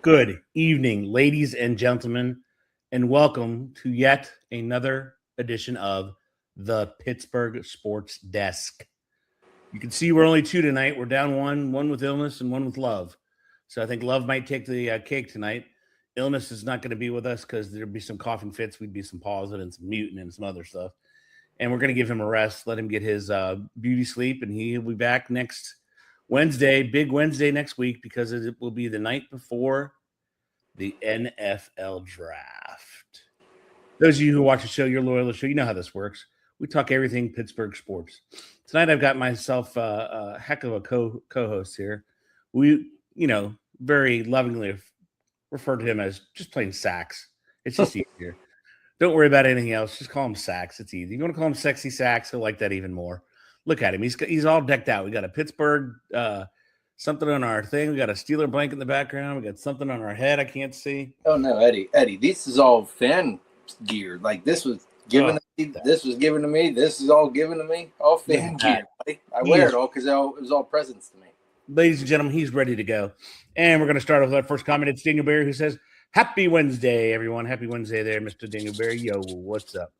Good evening, ladies and gentlemen, and welcome to yet another edition of the Pittsburgh Sports Desk. You can see we're only two tonight. We're down one with illness and one with love. So I think love might take the cake tonight. Illness is not going to be with us because there'd be some coughing fits. We'd be some pausing and some muting and some other stuff. And we're going to give him a rest, let him get his beauty sleep, and he'll be back next Wednesday, big Wednesday next week, because it will be the night before the NFL draft. Those of you who watch the show, you're loyal to the show, you know how this works. We talk everything Pittsburgh sports. Tonight I've got myself a heck of a co-host here. We, very lovingly refer to him as just plain Sax. It's just easier. Don't worry about anything else. Just call him Sax. It's easy. You want to call him Sexy Sax? He'll like that even more. Look at him. He's all decked out. We got a Pittsburgh something on our thing. We got a Steeler blanket in the background. We got something on our head I can't see. Oh no, Eddie, this is all fan gear. Like this was given to me. This was given to me. This is all given to me. All fan gear. I wear it all because it was all presents to me. Ladies and gentlemen, he's ready to go. And we're going to start off with our first comment. It's Daniel Berry, who says, "Happy Wednesday, everyone. Happy Wednesday there, Mr. Daniel Berry. Yo, what's up?"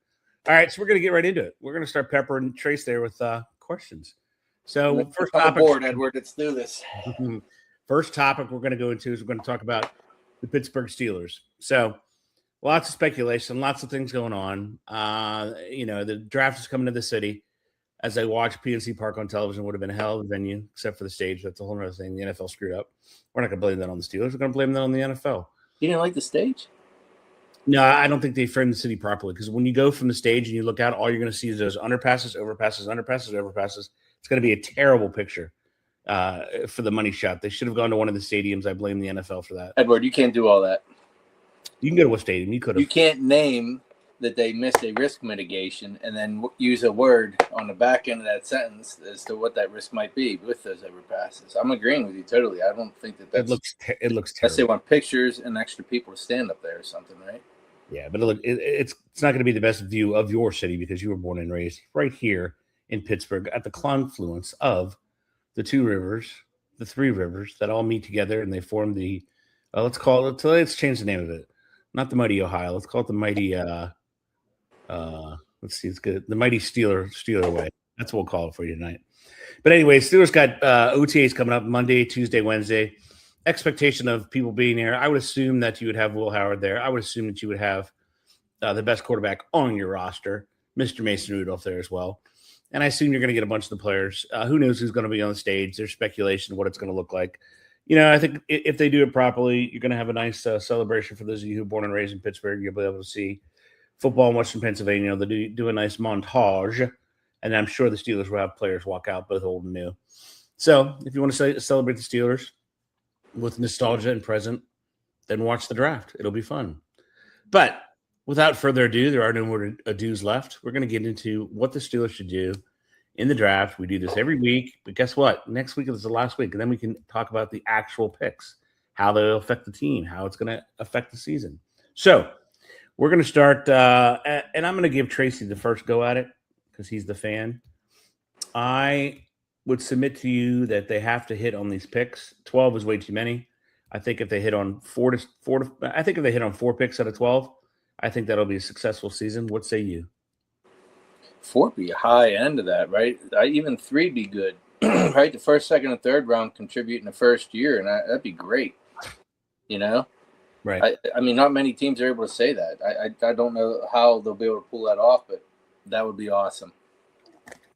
All right, so we're going to get right into it. We're going to start peppering Trace there with questions. So first topic, board, Edward. Let's do this. First topic we're going to go into is we're going to talk about the Pittsburgh Steelers. So lots of speculation, lots of things going on. The draft is coming to the city. As I watch PNC Park on television, would have been a hell of a venue, except for the stage. That's a whole other thing. The NFL screwed up. We're not going to blame that on the Steelers. We're going to blame that on the NFL. You didn't like the stage? No, I don't think they framed the city properly, because when you go from the stage and you look out, all you're going to see is those underpasses, overpasses, underpasses, overpasses. It's going to be a terrible picture for the money shot. They should have gone to one of the stadiums. I blame the NFL for that. Edward, you can't do all that. You can go to what stadium? You could have. You can't name that they missed a risk mitigation and then use a word on the back end of that sentence as to what that risk might be with those overpasses. I'm agreeing with you totally. I don't think that that's... It looks terrible. Unless they want pictures and extra people to stand up there or something, right? Yeah, but it's not going to be the best view of your city because you were born and raised right here in Pittsburgh at the confluence of the three rivers that all meet together and they form the let's change the name of it. Not the mighty Ohio. Let's call it the mighty let's see, it's good. The mighty Steeler way. That's what we'll call it for you tonight. But anyway, Steelers got OTAs coming up Monday, Tuesday, Wednesday. Expectation of people being there. I would assume that you would have Will Howard there. I would assume that you would have the best quarterback on your roster, Mr. Mason Rudolph, there as well. And I assume you're going to get a bunch of the players. Who knows who's going to be on the stage? There's speculation of what it's going to look like. I think if they do it properly, you're going to have a nice celebration for those of you who are born and raised in Pittsburgh. You'll be able to see football in Western Pennsylvania. They'll do a nice montage. And I'm sure the Steelers will have players walk out, both old and new. So if you want to celebrate the Steelers with nostalgia and present, then watch the draft. It'll be fun. But without further ado, there are no more ados left. We're going to get into what the Steelers should do in the draft. We do this every week, but guess what? Next week is the last week, and then we can talk about the actual picks, how they'll affect the team, how it's going to affect the season. So we're going to start, and I'm going to give Tracy the first go at it because he's the fan. I would submit to you that they have to hit on these picks. 12 is way too many. I think if they hit on four picks out of 12, I think that'll be a successful season. What say you? 4 be a high end of that, right? Even 3 be good, right? The first, second, and third round contribute in the first year, and that'd be great. Right? I mean, not many teams are able to say that. I don't know how they'll be able to pull that off, but that would be awesome.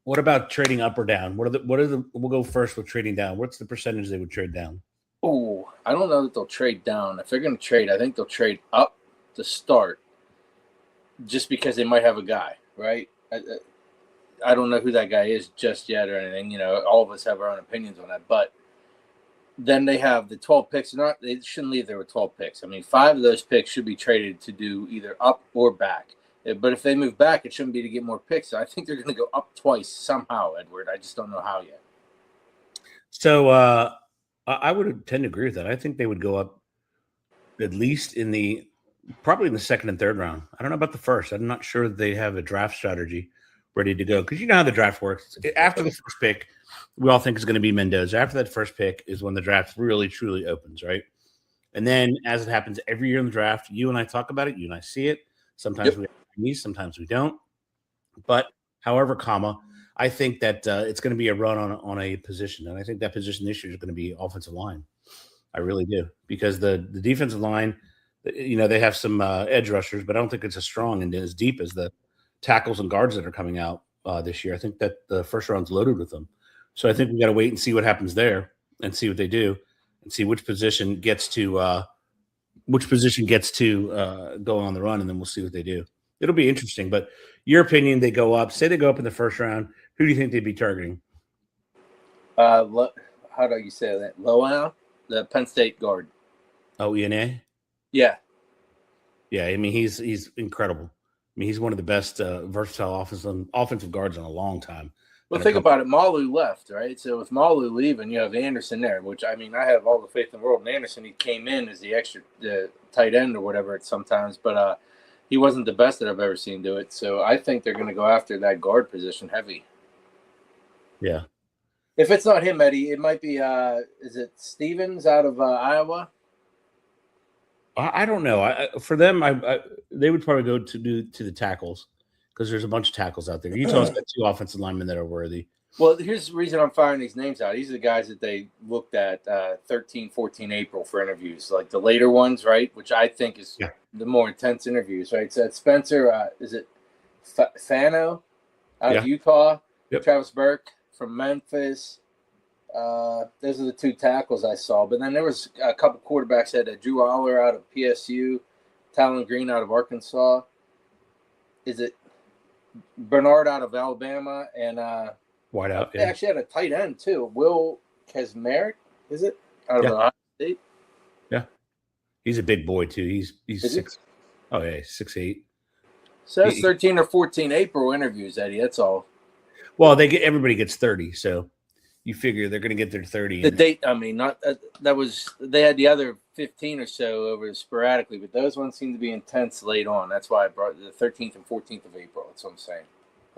What about trading up or down? We'll go first with trading down. What's the percentage they would trade down? Oh, I don't know that they'll trade down. If they're going to trade, I think they'll trade up to start, just because they might have a guy, right? I don't know who that guy is just yet or anything. All of us have our own opinions on that. But then they have the 12 picks. They shouldn't leave there with 12 picks. I mean, 5 of those picks should be traded to do either up or back. But if they move back, it shouldn't be to get more picks. So I think they're going to go up twice somehow, Edward. I just don't know how yet. So I would tend to agree with that. I think they would go up at least probably in the second and third round. I don't know about the first. I'm not sure they have a draft strategy ready to go. Because you know how the draft works. After the first pick, we all think it's going to be Mendoza. After that first pick is when the draft really, truly opens, right? And then, as it happens every year in the draft, you and I talk about it. You and I see it. Sometimes we agree, sometimes we don't. But, however, I think that it's going to be a run on a position, and I think that position this year is going to be offensive line. I really do, because the defensive line, they have some edge rushers, but I don't think it's as strong and as deep as the tackles and guards that are coming out this year. I think that the first round's loaded with them. So I think we got to wait and see what happens there and see what they do and see which position gets to go on the run, and then we'll see what they do. It'll be interesting. But your opinion, they go up. Say they go up in the first round. Who do you think they'd be targeting? How do you say that? Lowell, the Penn State guard. Oh, ENA? Yeah. Yeah, I mean, he's incredible. I mean, he's one of the best versatile offensive guards in a long time. Well, think about it. Malu left, right? So with Malu leaving, you have Anderson there, which, I mean, I have all the faith in the world in Anderson. He came in as the tight end or whatever it's sometimes, but he wasn't the best that I've ever seen do it. So I think they're going to go after that guard position heavy. Yeah. If it's not him, Eddie, it might be, is it Stevens out of Iowa? I don't know. For them, they would probably go to the tackles, because there's a bunch of tackles out there. Utah's got 2 offensive linemen that are worthy. Well, here's the reason I'm firing these names out. These are the guys that they looked at 13, 14 April for interviews, like the later ones, right? Which I think is the more intense interviews, right? So it's Spencer, is it Fano out of Utah? Yep. Travis Burke from Memphis. Those are the 2 tackles I saw. But then there was a couple quarterbacks that had Drew Aller out of PSU, Talon Green out of Arkansas. Is it Bernard out of Alabama? And wide out. They actually had a tight end too. Will Kesmerick, is it? Out of Ohio State. Yeah, he's a big boy too. He's is 6. He? Oh yeah, 6'8". So that's 13 or 14 April interviews, Eddie. That's all. Well, everybody gets 30, so you figure they're going to get their 30. The date, I mean, not that was they had the other 15 or so over sporadically, but those ones seem to be intense late on. That's why I brought the 13th and 14th of April. That's what I'm saying.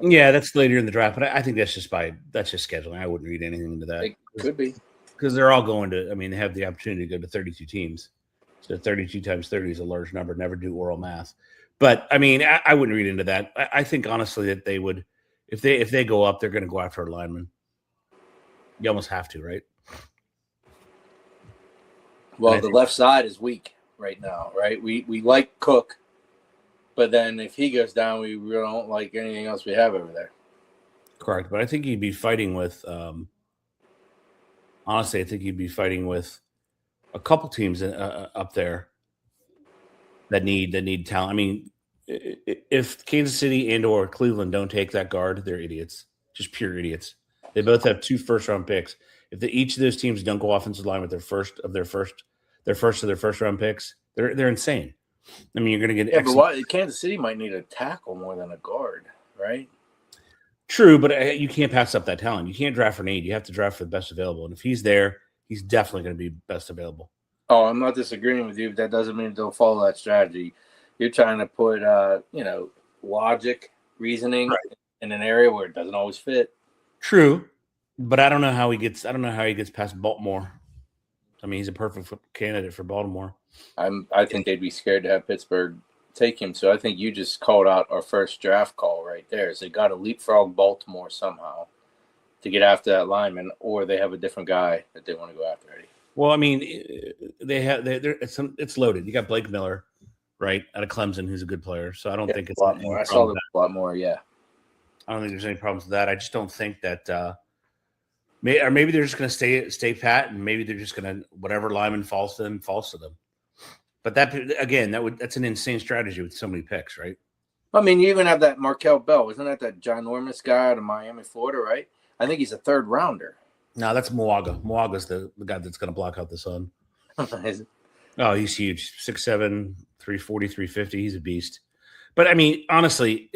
Yeah, that's later in the draft, but I think that's just scheduling. I wouldn't read anything into that. It could be, because they're all going to. I mean, they have the opportunity to go to 32 teams, so 32 times 30 is a large number. Never do oral math, but I mean, I wouldn't read into that. I think honestly that they would, if they go up, they're going to go after a lineman. You almost have to, right? Well, the left side is weak right now, right? We like Cook, but then if he goes down, we really don't like anything else we have over there. Correct, but I think you'd be fighting with. Honestly, I think you'd be fighting with a couple teams up there that need talent. I mean, if Kansas City and/or Cleveland don't take that guard, they're idiots, just pure idiots. They both have 2 first-round picks. If each of those teams don't go offensive line with their first round picks, they're insane. I mean, you're going to get but Kansas City might need a tackle more than a guard, right? True, but you can't pass up that talent. You can't draft for need. You have to draft for the best available. And if he's there, he's definitely going to be best available. Oh, I'm not disagreeing with you, but that doesn't mean they'll follow that strategy. You're trying to put, logic, reasoning in an area where it doesn't always fit. True, but I don't know how he gets past Baltimore. I mean, he's a perfect candidate for Baltimore. I think they'd be scared to have Pittsburgh take him. So I think you just called out our first draft call right there. Is they got to leapfrog Baltimore somehow to get after that lineman, or they have a different guy that they want to go after. Already. Well, I mean, it's loaded. You got Blake Miller, right, out of Clemson, who's a good player. So I don't think it's a lot more. I saw a lot more. Yeah. I don't think there's any problems with that. I just don't think that maybe they're just going to stay pat, and maybe they're just going to whatever lineman falls to them. But that's an insane strategy with so many picks, right? I mean, you even have that Markel Bell. Isn't that ginormous guy out of Miami, Florida, right? I think he's a 3rd rounder. No, that's Moaga. Moaga's the guy that's going to block out the sun. Oh, he's huge. 6'7", 340, 350. He's a beast. But I mean, honestly,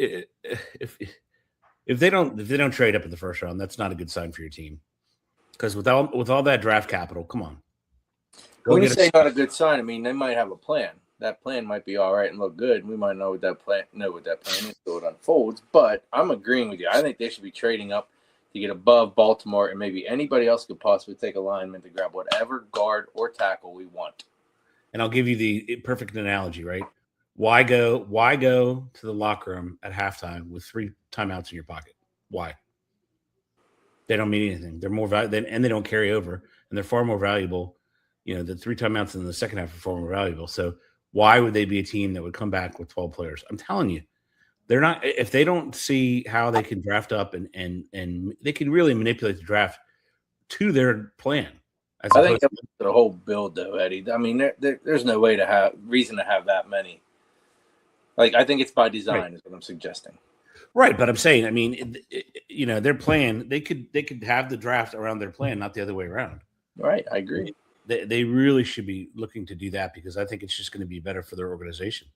if they don't trade up in the first round, that's not a good sign for your team. Because with all that draft capital, come on. When you say not a good sign, I mean they might have a plan. that plan might be all right and look good. We might know what that plan is so it unfolds. But I'm agreeing with you. I think they should be trading up to get above Baltimore, and maybe anybody else could possibly take a lineman to grab whatever guard or tackle we want. And I'll give you the perfect analogy, right? Why go to the locker room at halftime with 3 timeouts in your pocket? Why? They don't mean anything. They're more valuable, and they don't carry over, and they're far more valuable. The 3 timeouts in the second half are far more valuable. So why would they be a team that would come back with 12 players? I'm telling you, they're not. If they don't see how they can draft up and they can really manipulate the draft to their plan. I think that's the whole build, though, Eddie. I mean, there's no way to have reason to have that many. Like, I think it's by design, right, is what I'm suggesting. Right, but I'm saying, I mean, their plan. They could have the draft around their plan, not the other way around. Right, I agree. They really should be looking to do that because I think it's just going to be better for their organization.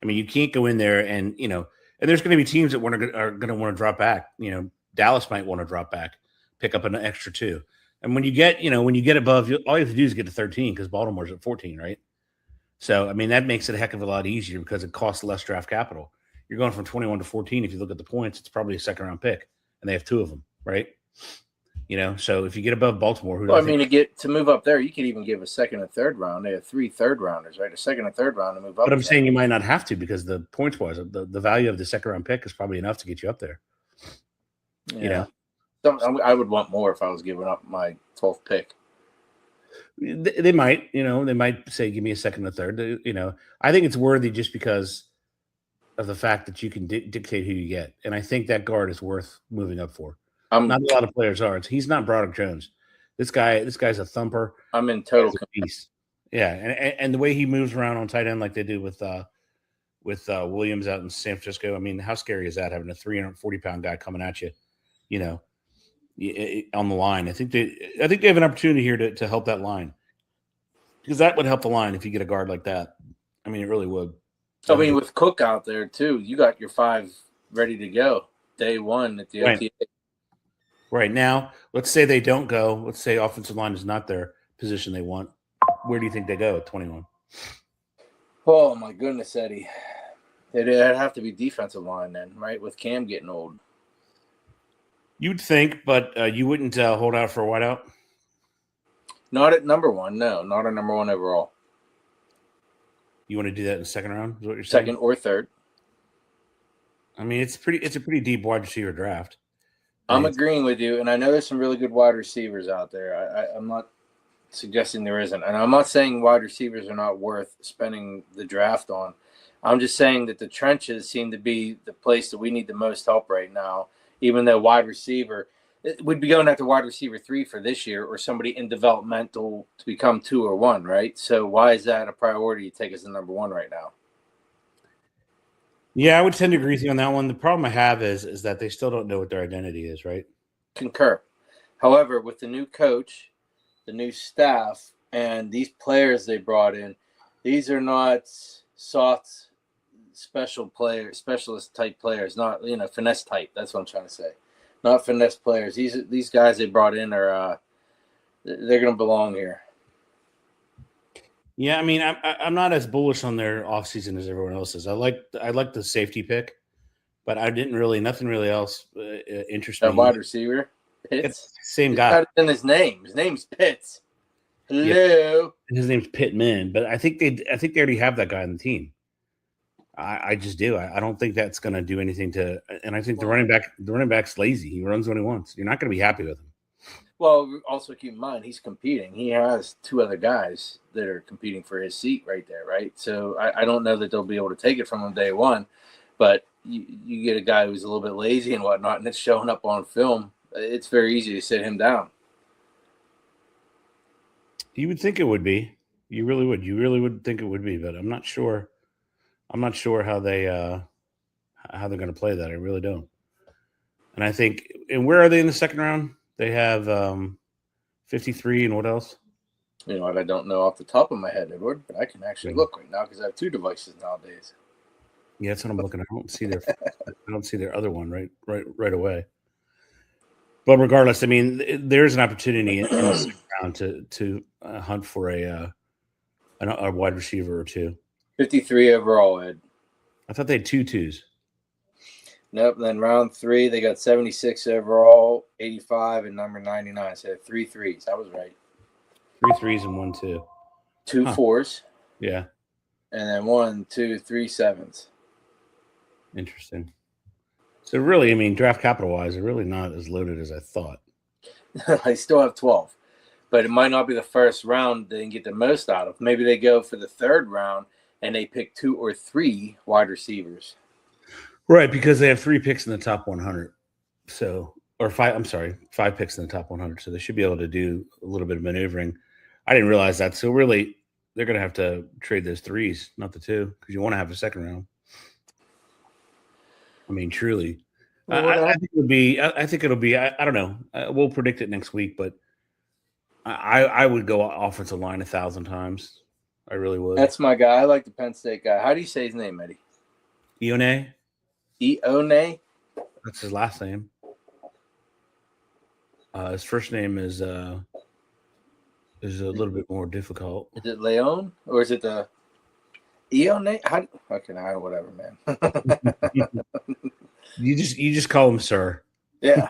I mean, you can't go in there and and there's going to be teams that are going to want to drop back. Dallas might want to drop back, pick up an extra 2. And when you get above, all you have to do is get to 13 because Baltimore's at 14, right? So, I mean, that makes it a heck of a lot easier because it costs less draft capital. You're going from 21 to 14. If you look at the points, it's probably a second-round pick, and they have 2 of them, right? So if you get above Baltimore, to move up there, you could even give a second and third round. They have 3 third-rounders, right? A second and third round to move up. But I'm saying you might not have to because the points-wise, the value of the second-round pick is probably enough to get you up there. Yeah. I would want more if I was giving up my 12th pick. They might say, give me a second or third. I think it's worthy just because of the fact that you can dictate who you get. And I think that guard is worth moving up for. Not a lot of players are. He's not Broderick Jones. This guy's a thumper. I'm in total peace. Yeah, and the way he moves around on tight end like they do with Williams out in San Francisco. I mean, how scary is that having a 340-pound guy coming at you? On the line. I think they have an opportunity here to help that line because that would help the line if you get a guard like that. I mean, it really would. I mean, with Cook out there too, you got your 5 ready to go day 1 at the OTA. Right now, let's say they don't go. Let's say offensive line is not their position they want. Where do you think they go at 21? Oh my goodness, Eddie. It'd have to be defensive line then, right? With Cam getting old. You'd think, but you wouldn't hold out for a wideout? Not at number 1, no. Not at number 1 overall. You want to do that in the second round? Is what you're saying? Second or third. I mean, it's a pretty deep wide receiver draft. I'm agreeing with you, and I know there's some really good wide receivers out there. I'm not suggesting there isn't, and I'm not saying wide receivers are not worth spending the draft on. I'm just saying that the trenches seem to be the place that we need the most help right now. Even though wide receiver, we'd be going after wide receiver 3 for this year or somebody in developmental to become 2 or 1, right? So why is that a priority to take us to number 1 right now? Yeah, I would tend to agree with you on that one. The problem I have is that they still don't know what their identity is, right? Concur. However, with the new coach, the new staff, and these players they brought in, these are not soft specialist type players, not finesse type. That's what I'm trying to say. Not finesse players. These guys they brought in are they're going to belong here. Yeah, I mean, I'm not as bullish on their offseason as everyone else is. I like the safety pick, but nothing really else interests me. Wide receiver, Pitts, same guy. In his name. His name's Pitts. Hello. Yeah. His name's Pittman, but I think they already have that guy on the team. I just do. I don't think that's going to do anything to. And I think the running back's lazy. He runs when he wants. You're not going to be happy with him. Well, also keep in mind he's competing. He has 2 other guys that are competing for his seat right there, right? So I don't know that they'll be able to take it from him day 1, but you get a guy who's a little bit lazy and whatnot, and it's showing up on film. It's very easy to sit him down. You would think it would be. You really would. You really would think it would be, but I'm not sure. I'm not sure how they're going to play that. I really don't. And I think, and where are they in the second round? They have 53 and what else? You know what? I don't know off the top of my head, Edward, but I can actually look right now because I have 2 devices nowadays. Yeah, that's what I'm looking at. I don't see their other one right away. But regardless, I mean, there's an opportunity in the second round to hunt for a wide receiver or 2. 53 overall, Ed. I thought they had 2 twos. Nope. Then round 3, they got 76 overall, 85, and number 99. So 3 threes. I was right. 3 threes and 1 2. 2 fours. Yeah. And then 1, 2, 3 sevens. Interesting. So really, I mean, draft capital wise, they're really not as loaded as I thought. I still have 12, but it might not be the first round they can get the most out of. Maybe they go for the third round and they pick 2 or 3 wide receivers. Right, because they have 3 picks in the top 100. So, or 5. I'm sorry, 5 picks in the top 100. So they should be able to do a little bit of maneuvering. I didn't realize that. So really, they're going to have to trade those 3s, not the 2, because you want to have a second round. I mean, truly. I think it'll be. I think it'll be. I don't know. We'll predict it next week, but I would go offensive line 1,000 times. I really would. That's my guy. I like the Penn State guy. How do you say his name, Eddie? Ione. Ione. That's his last name. His first name is a little bit more difficult. Is it Leon or is it the Ione? Okay, now whatever, man. You just call him sir. Yeah.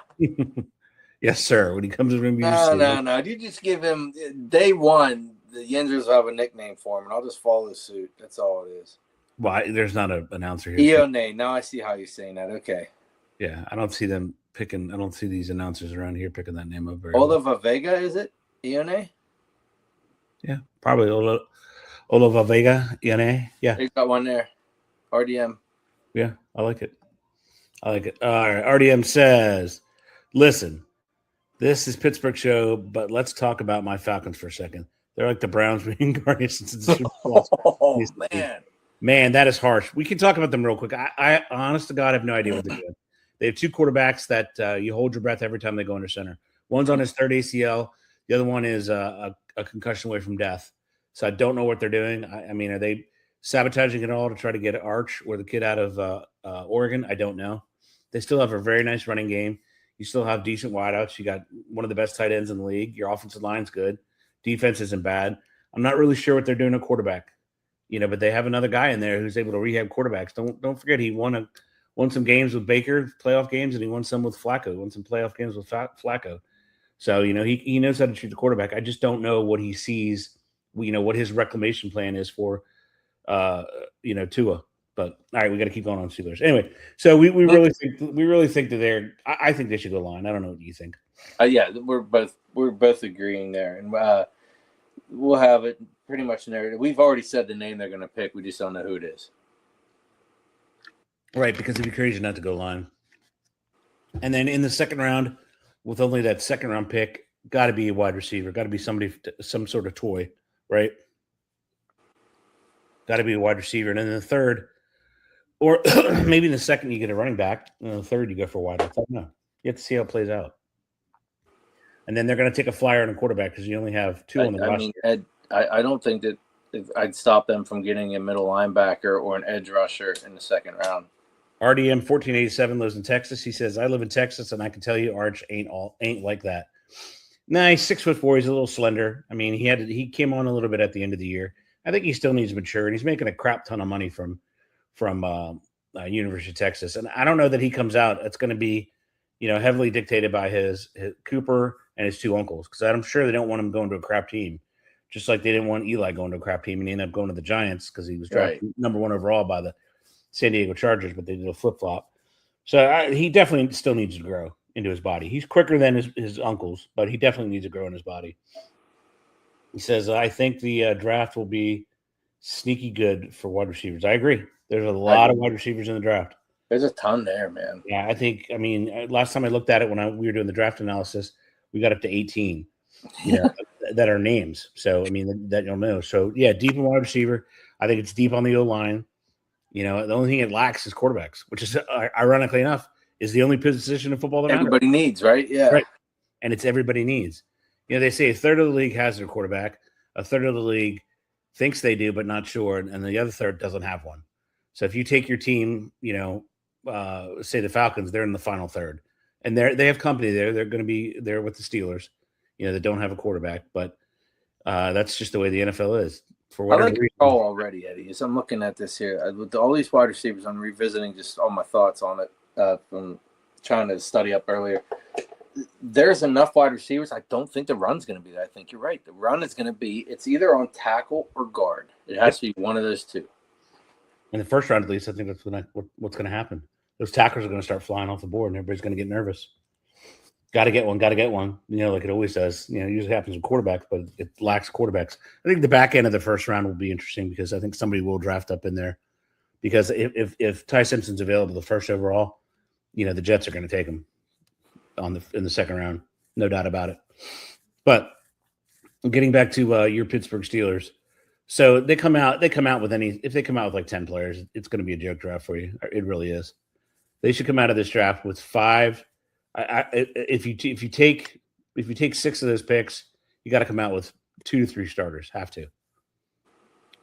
Yes, sir. When he comes in, No. You just give him day one. The Yenzers will have a nickname for him, and I'll just follow suit. That's all it is. Well, there's not an announcer here. Ione. Now I see how you're saying that. Okay. Yeah, I don't see them picking. I don't see these announcers around here picking that name up very Oliva Vega, is it? Ione? Yeah, probably Oliva Vega, Ione. Yeah. They got one there. RDM. Yeah, I like it. All right, RDM says, listen, this is Pittsburgh show, but let's talk about my Falcons for a second. They're like the Browns being guardians since the Super Bowl. Oh, man. Man, that is harsh. We can talk about them real quick. I honest to God, have no idea what they're doing. They have 2 quarterbacks that you hold your breath every time they go under center. One's on his 3rd ACL. The other one is a concussion away from death. So I don't know what they're doing. I mean, are they sabotaging it all to try to get Arch or the kid out of Oregon? I don't know. They still have a very nice running game. You still have decent wideouts. You got one of the best tight ends in the league. Your offensive line's good. Defense isn't bad. I'm not really sure what they're doing at quarterback, but they have another guy in there who's able to rehab quarterbacks. Don't forget he won some games with Baker, playoff games, and he won some with Flacco. Won some playoff games with Flacco. So he knows how to treat the quarterback. I just don't know what he sees. What his reclamation plan is for Tua. But all right, we got to keep going on Steelers. Anyway, so we really think that I think they should go line. I don't know what you think. Yeah, we're both agreeing there, and we'll have it pretty much narrated. We've already said the name they're going to pick. We just don't know who it is. Right, because it'd be crazy not to go line. And then in the second round, with only that second round pick, got to be a wide receiver. Got to be somebody, some sort of toy, right? Got to be a wide receiver. And then in the third, or maybe in the second, you get a running back. And in the third, you go for a wide. I don't know. You have to see how it plays out. And then they're going to take a flyer on a quarterback because you only have 2 on the roster. I mean, Ed, I don't think that I'd stop them from getting a middle linebacker or an edge rusher in the second round. RDM 1487 lives in Texas. He says, I live in Texas, and I can tell you Arch ain't like that. Nah, he's 6'4". He's a little slender. I mean, he came on a little bit at the end of the year. I think he still needs to mature, and he's making a crap ton of money from University of Texas. And I don't know that he comes out. It's going to be, heavily dictated by his Cooper and his 2 uncles, because I'm sure they don't want him going to a crap team, just like they didn't want Eli going to a crap team, and he ended up going to the Giants because he was drafted number 1 overall by the San Diego Chargers, but they did a flip-flop. So he definitely still needs to grow into his body. He's quicker than his uncles, but he definitely needs to grow in his body. He says, I think the draft will be sneaky good for wide receivers. I agree. There's a lot of wide receivers in the draft. There's a ton there, man. Yeah, I mean, last time I looked at it when we were doing the draft analysis, we got up to 18 that are names. So, I mean, that you'll know. So, yeah, deep in wide receiver. I think it's deep on the O-line. The only thing it lacks is quarterbacks, which is, ironically enough, is the only position in football that everybody needs, right? Yeah. Right. And it's everybody needs. They say a third of the league has their quarterback. A third of the league thinks they do, but not sure. And the other third doesn't have one. So if you take your team, say the Falcons, they're in the final third. And they have company there. They're going to be there with the Steelers, that don't have a quarterback. But that's just the way the NFL is. for I whatever like your reason. call already, Eddie. As I'm looking at this here, with all these wide receivers, I'm revisiting just all my thoughts on it from trying to study up earlier. There's enough wide receivers. I don't think the run's going to be there. I think you're right. The run is going to be, it's either on tackle or guard. It has to be one of those two. In the first round, at least, I think that's what's going to happen. Those tackles are going to start flying off the board, and everybody's going to get nervous. Got to get one. Like it always does. It usually happens with quarterbacks, but it lacks quarterbacks. I think the back end of the first round will be interesting because I think somebody will draft up in there. Because if Ty Simpson's available the first overall, the Jets are going to take him in the second round, no doubt about it. But getting back to your Pittsburgh Steelers, so if they come out with like 10 players, it's going to be a joke draft for you. It really is. They should come out of this draft with 5. If you take 6 of those picks, you got to come out with 2 to 3 starters. Have to,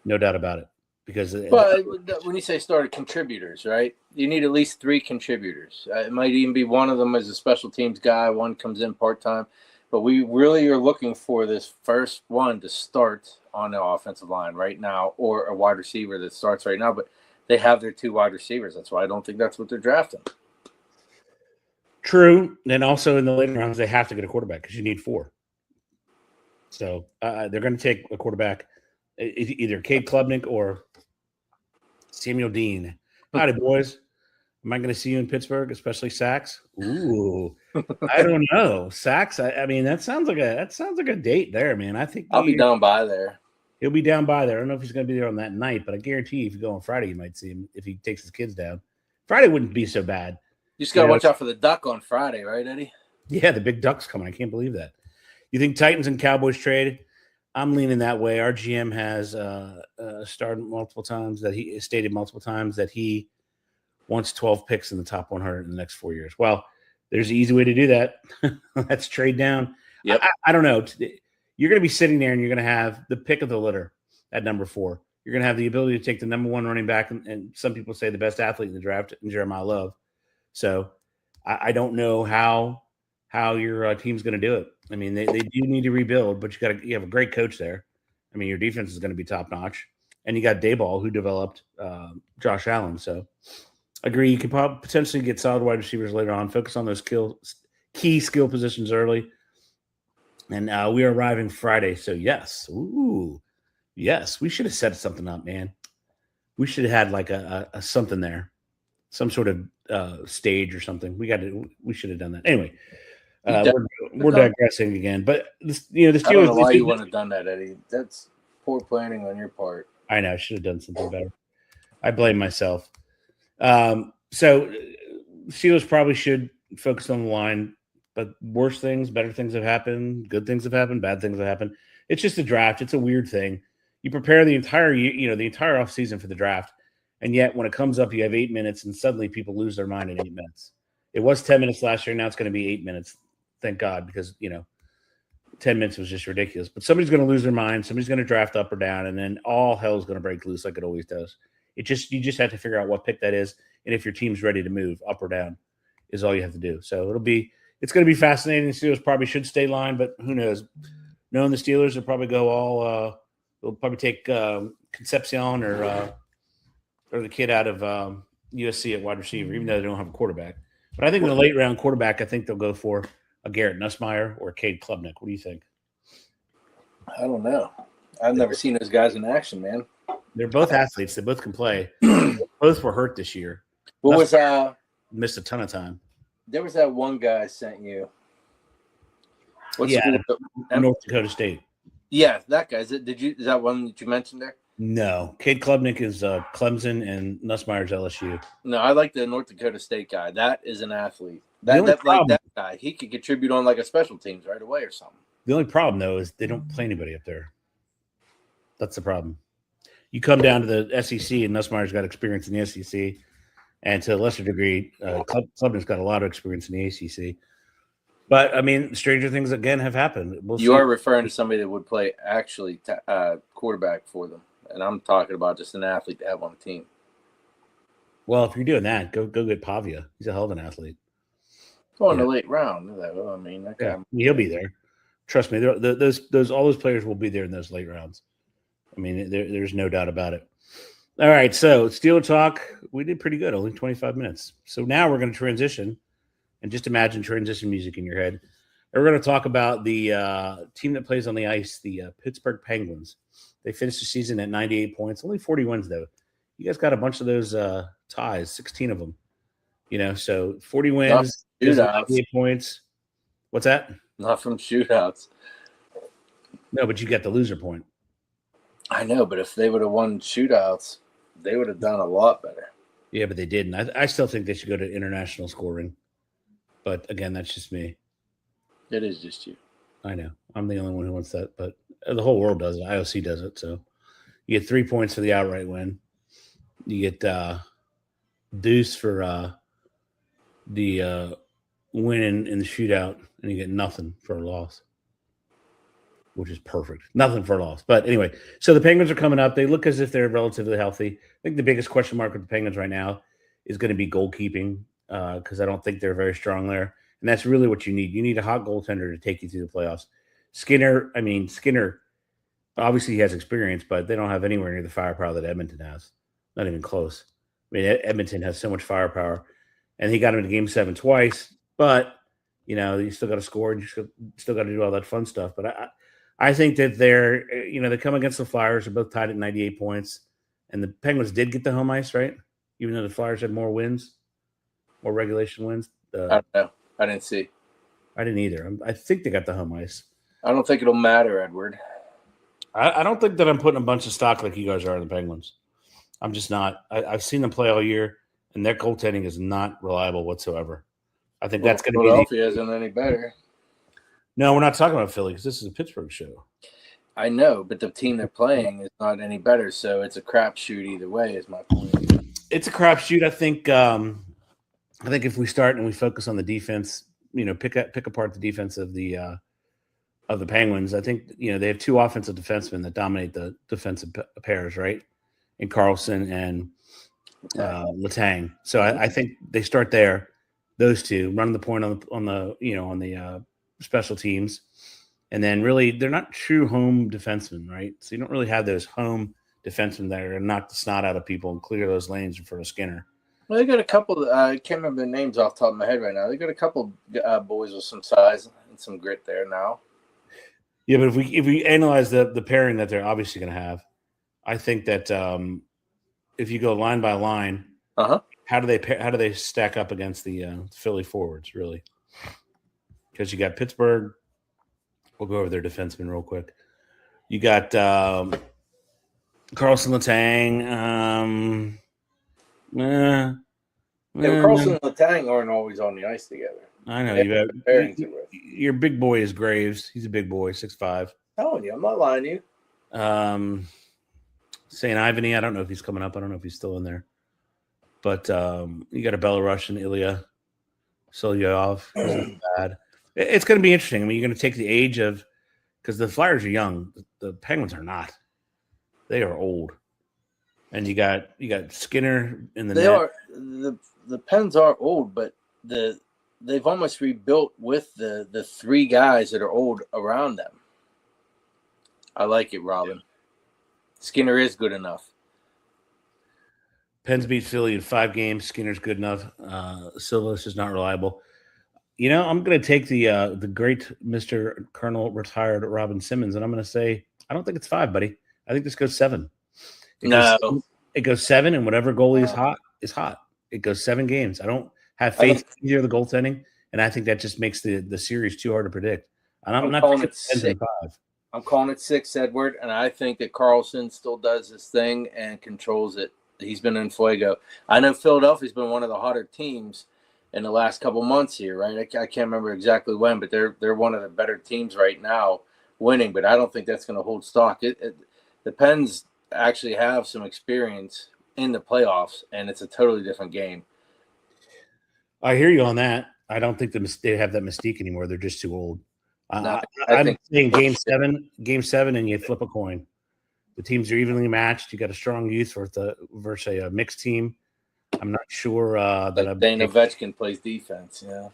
no doubt about it. Because when you say starter, contributors, right? You need at least 3 contributors. It might even be one of them as a special teams guy. One comes in part time, but we really are looking for this first one to start on the offensive line right now, or a wide receiver that starts right now. But they have their 2 wide receivers. That's why I don't think that's what they're drafting. True. And also in the later rounds, they have to get a quarterback because you need 4. So they're going to take a quarterback, either Cade Klubnik or Samuel Dean. Howdy, boys. Am I going to see you in Pittsburgh, especially Sachs? Ooh, I don't know. Sachs, I mean, that sounds like a date there, man. I think I'll be down by there. He'll be down by there. I don't know if he's going to be there on that night, but I guarantee you if you go on Friday, you might see him if he takes his kids down. Friday wouldn't be so bad. You just got to watch out for the duck on Friday, right, Eddie? Yeah, the big duck's coming. I can't believe that. You think Titans and Cowboys trade? I'm leaning that way. Our GM has stated multiple times that he wants 12 picks in the top 100 in the next 4 years. Well, there's an easy way to do that. Let's trade down. Yep. I don't know. You're going to be sitting there and you're going to have the pick of the litter at number 4. You're going to have the ability to take the number 1 running back, and some people say the best athlete in the draft, in Jeremiah Love. So I don't know how your team's going to do it. I mean, they do need to rebuild, but you have a great coach there. I mean, your defense is going to be top notch, and you got Dayball who developed Josh Allen. So, agree. You could potentially get solid wide receivers later on. Focus on those key skill positions early. And we are arriving Friday, so yes, we should have set something up, man. We should have had like a something there, some sort of stage or something. We should have done that anyway. We're digressing again, but the Steelers. I don't know why you wouldn't have done that, Eddie. That's poor planning on your part. I know. I should have done something better. I blame myself. So Steelers probably should focus on the line, but worse things, better things have happened. Good things have happened. Bad things have happened. It's just a draft. It's a weird thing. You prepare the entire year, the entire offseason for the draft, and yet when it comes up, you have 8 minutes, and suddenly people lose their mind in 8 minutes. It was 10 minutes last year. Now it's going to be 8 minutes. Thank God, because 10 minutes was just ridiculous. But somebody's going to lose their mind. Somebody's going to draft up or down, and then all hell's going to break loose like it always does. You just have to figure out what pick that is, and if your team's ready to move up or down, is all you have to do. So it's going to be fascinating. The Steelers probably should stay line, but who knows? Knowing the Steelers, they'll probably go all. They'll probably take Concepcion or the kid out of USC at wide receiver, even though they don't have a quarterback. But I think in the late round quarterback, I think they'll go for a Garrett Nussmeier or a Cade Klubnik. What do you think? I don't know. I've never seen those guys in action, man. They're both athletes. They both can play. Both were hurt this year. What was missed a ton of time. There was that one guy I sent you. North Dakota State. Yeah, that guy. Is that one that you mentioned there? No. Cade Klubnik is Clemson and Nussmeier's LSU. No, I like the North Dakota State guy. That is an athlete. That guy, he could contribute on like a special teams right away or something. The only problem, though, is they don't play anybody up there. That's the problem. You come down to the SEC, and Nussmeier's got experience in the SEC, and to a lesser degree, Klubnik's got a lot of experience in the ACC. But, I mean, stranger things, again, have happened. You are referring to somebody that would play actually quarterback for them, and I'm talking about just an athlete to have on the team. Well, if you're doing that, go get Pavia. He's a hell of an athlete. Well, in the late round, I mean, that guy. He'll be there. Trust me. All those players will be there in those late rounds. I mean, there's no doubt about it. All right, so Steeler Talk, we did pretty good, only 25 minutes. So now we're going to transition, and just imagine transition music in your head. And we're going to talk about the team that plays on the ice, the Pittsburgh Penguins. They finished the season at 98 points, only 40 wins, though. You guys got a bunch of those ties, 16 of them. So 40 wins, 98 points. What's that? Not from shootouts. No, but you get the loser point. I know, but if they would have won shootouts, they would have done a lot better. Yeah, but they didn't. I still think they should go to international scoring. But again, that's just me. It is just you. I know. I'm the only one who wants that, but the whole world does it. IOC does it. So you get 3 points for the outright win. You get deuce for the win in the shootout, and you get nothing for a loss, which is perfect. Nothing for a loss. But anyway, so the Penguins are coming up. They look as if they're relatively healthy. I think the biggest question mark with the Penguins right now is going to be goalkeeping because I don't think they're very strong there. And that's really what you need. You need a hot goaltender to take you through the playoffs. Skinner, obviously he has experience, but they don't have anywhere near the firepower that Edmonton has. Not even close. I mean, Edmonton has so much firepower. And he got him to Game 7 twice. But, you still got to score and you still got to do all that fun stuff. But I think that they come against the Flyers. They're both tied at 98 points. And the Penguins did get the home ice, right? Even though the Flyers had more wins, more regulation wins. I don't know. I didn't see. I didn't either. I think they got the home ice. I don't think it'll matter, Edward. I don't think that I'm putting a bunch of stock like you guys are in the Penguins. I'm just not. I've seen them play all year, and their goaltending is not reliable whatsoever. I think that's going to be. Philadelphia isn't any better. No, we're not talking about Philly because this is a Pittsburgh show. I know, but the team they're playing is not any better, so it's a crapshoot either way. Is my point. It's a crapshoot. I think. I think if we start and we focus on the defense, pick apart the defense of the Penguins. I think they have two offensive defensemen that dominate the defensive pairs, right? In Carlson and Letang. So I think they start there. Those two run the point on the special teams, and then really they're not true home defensemen, right? So you don't really have those home defensemen that are going to knock the snot out of people and clear those lanes in front of Skinner. Well, they got a couple. I can't remember their names off the top of my head right now. They got a couple boys with some size and some grit there now. Yeah, but if we analyze the pairing that they're obviously going to have, I think that if you go line by line, how do they stack up against the Philly forwards really? Because you got Pittsburgh. We'll go over their defensemen real quick. You got Carlson, Letang. Carlson and Letang aren't always on the ice together. I know. Your big boy is Graves. He's a big boy, 6'5". Telling you, I'm not lying to you. St. Ivany, I don't know if he's coming up. I don't know if he's still in there. But you got a Belarusian, Ilya Solyov. Bad. It's going to be interesting. I mean, you're going to take the age of – because the Flyers are young. The Penguins are not. They are old. And you got Skinner in the net. The Pens are old, but they've almost rebuilt with the three guys that are old around them. I like it, Robin. Yeah. Skinner is good enough. Pens beat Philly in 5 games. Skinner's good enough. Silva's just not reliable. I'm going to take the great Mr. Colonel retired Robin Simmons, and I'm going to say I don't think it's 5, buddy. I think this goes 7. It goes 7, and whatever goalie is hot is hot. It goes 7 games. I don't have faith in either of the goaltending, and I think that just makes the series too hard to predict. And I'm not calling it 6. I'm calling it 6, Edward, and I think that Carlson still does his thing and controls it. He's been in fuego. I know Philadelphia's been one of the hotter teams in the last couple months here, right? I can't remember exactly when, but they're one of the better teams right now winning, but I don't think that's going to hold stock. The Pens actually have some experience in the playoffs, and it's a totally different game. I hear you on that. I don't think they have that mystique anymore. They're just too old. I'm saying game seven, and you flip a coin. The teams are evenly matched. You got a strong youth versus a mixed team. I'm not sure that Dana Ovechkin plays defense. Yeah.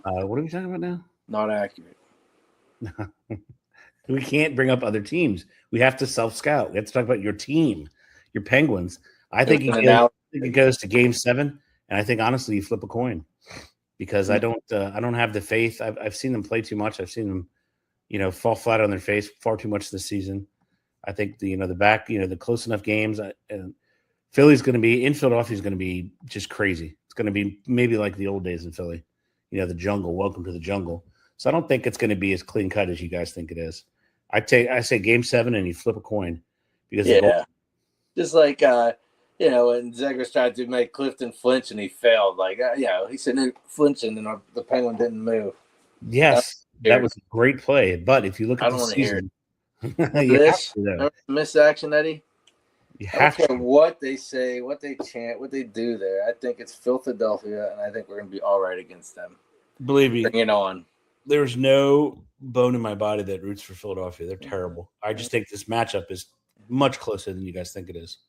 What are we talking about now? Not accurate. We can't bring up other teams. We have to self-scout. We have to talk about your team, your Penguins. I think it goes to Game 7, and I think honestly you flip a coin because I don't have the faith. I've seen them play too much. I've seen them, fall flat on their face far too much this season. I think the close enough games, and Philly's going to be in Philadelphia is going to be just crazy. It's going to be maybe like the old days in Philly, the jungle. Welcome to the jungle. So I don't think it's going to be as clean cut as you guys think it is. I say Game 7 and you flip a coin because just like when Zegras tried to make Clifton flinch and he failed. Like he said flinching and the Penguin didn't move. Yes, that was a great play. But if you look at the season, miss action, Eddie. I don't care what they say, what they chant, what they do there. I think it's Philadelphia, and I think we're going to be all right against them. Believe me, bring it on. There's no bone in my body that roots for Philadelphia. They're terrible. I just think this matchup is much closer than you guys think it is.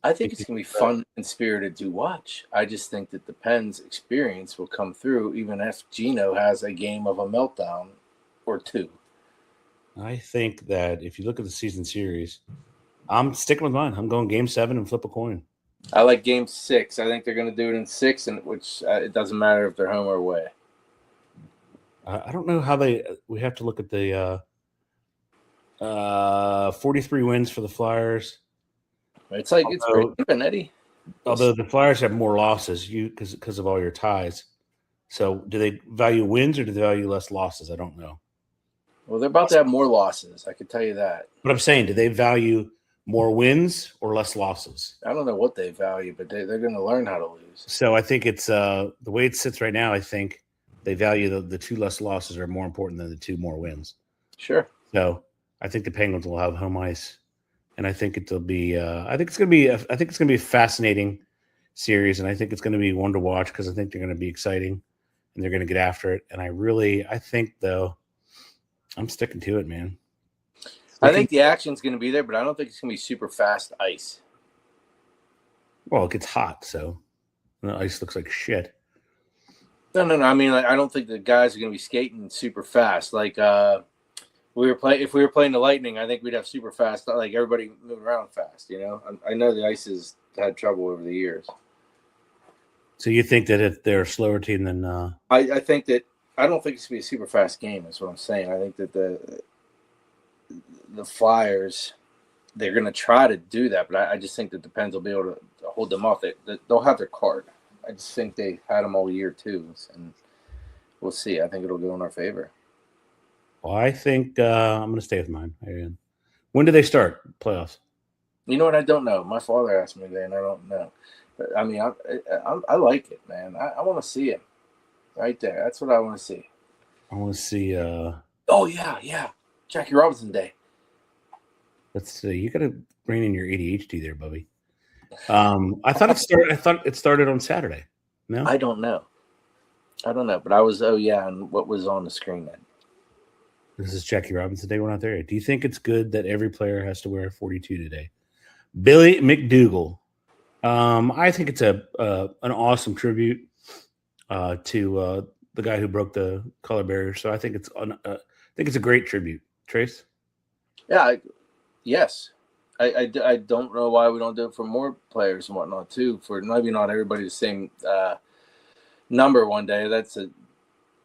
I think it's going to be fun and spirited to watch. I just think that the Pens experience will come through, even if Gino has a game of a meltdown or two. I think that if you look at the season series, I'm sticking with mine. I'm going Game 7 and flip a coin. I like Game 6. I think they're going to do it in 6, which it doesn't matter if they're home or away. I don't know how we have to look at the 43 wins for the Flyers. It's pretty even, Eddie. Although the Flyers have more losses, because of all your ties. So do they value wins or do they value less losses? I don't know. Well, they're about to have more losses. I can tell you that. But I'm saying, do they value more wins or less losses? I don't know what they value, but they're going to learn how to lose. So I think it's the way it sits right now. I think they value the 2 less losses are more important than the 2 more wins. Sure. So I think the Penguins will have home ice, and I think it'll be. I think it's going to be a fascinating series, and I think it's going to be one to watch because I think they're going to be exciting, and they're going to get after it. And I think though, I'm sticking to it, man. I think the action's going to be there, but I don't think it's going to be super fast ice. Well, it gets hot, so the ice looks like shit. No. I mean, I don't think the guys are going to be skating super fast. Like if we were playing the Lightning, I think we'd have super fast. Like everybody moving around fast. I know the ice has had trouble over the years. So you think that if they're a slower team than? I think that I don't think it's going to be a super fast game. That's what I'm saying. I think that the Flyers, they're going to try to do that, but I just think that the Pens will be able to hold them off. They'll have their card. I just think they had them all year too, and we'll see. I think it'll go in our favor. Well, I think I'm going to stay with mine. When do they start playoffs? You know what? I don't know. My father asked me that, and I don't know. But I mean, I like it, man. I want to see it right there. That's what I want to see. I want to see. Oh yeah, Jackie Robinson Day. Let's see. You got to rein in your ADHD there, Bubby. I thought it started on Saturday. No, I don't know. But I was. Oh yeah, and what was on the screen then? This is Jackie Robinson Day. We're not there yet. Do you think it's good that every player has to wear 42 today? Billy McDougal. I think it's an awesome tribute to the guy who broke the color barrier. So I think it's a great tribute. Trace? Yeah. Yes. I don't know why we don't do it for more players and whatnot too. For maybe not everybody the same number one day.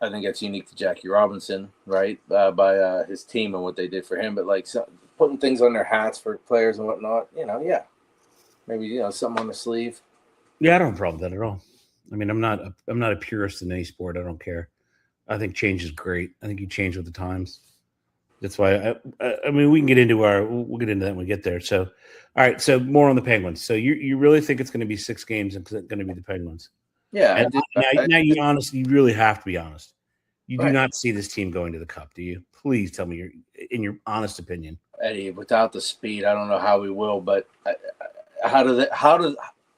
I think that's unique to Jackie Robinson, right? By his team and what they did for him. But putting things on their hats for players and whatnot, yeah. Maybe something on the sleeve. Yeah, I don't have a problem with that at all. I mean, I'm not a purist in any sport. I don't care. I think change is great. I think you change with the times. That's why I mean, we'll get into that when we get there. So, all right. So more on the Penguins. So you really think it's going to be 6 games and it's going to be the Penguins? Yeah. Now you really have to be honest. You do not see this team going to the Cup, do you? Please tell me in your honest opinion. Eddie, without the speed, I don't know how we will. But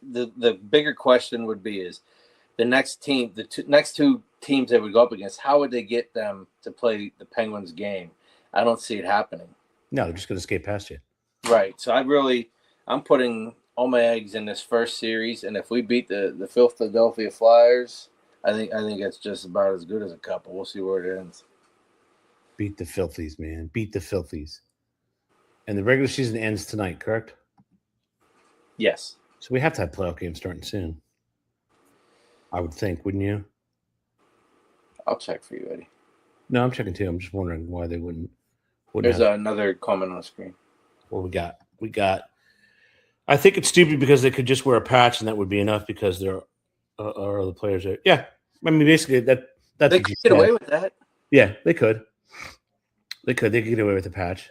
the bigger question would be is the next team, next 2 teams that we go up against, how would they get them to play the Penguins game? I don't see it happening. No, they're just going to skate past you. Right. So I'm putting all my eggs in this first series, and if we beat the Philadelphia Flyers, I think it's just about as good as a Cup. We'll see where it ends. Beat the Filthies, man. Beat the Filthies. And the regular season ends tonight, correct? Yes. So we have to have playoff games starting soon. I would think, wouldn't you? I'll check for you, Eddie. No, I'm checking too. I'm just wondering why they wouldn't There's have. another comment on the screen. What we got. I think it's stupid because they could just wear a patch and that would be enough because there are other players there. Yeah, I mean, basically that's They could get away with that. Yeah, they could. They could get away with a patch.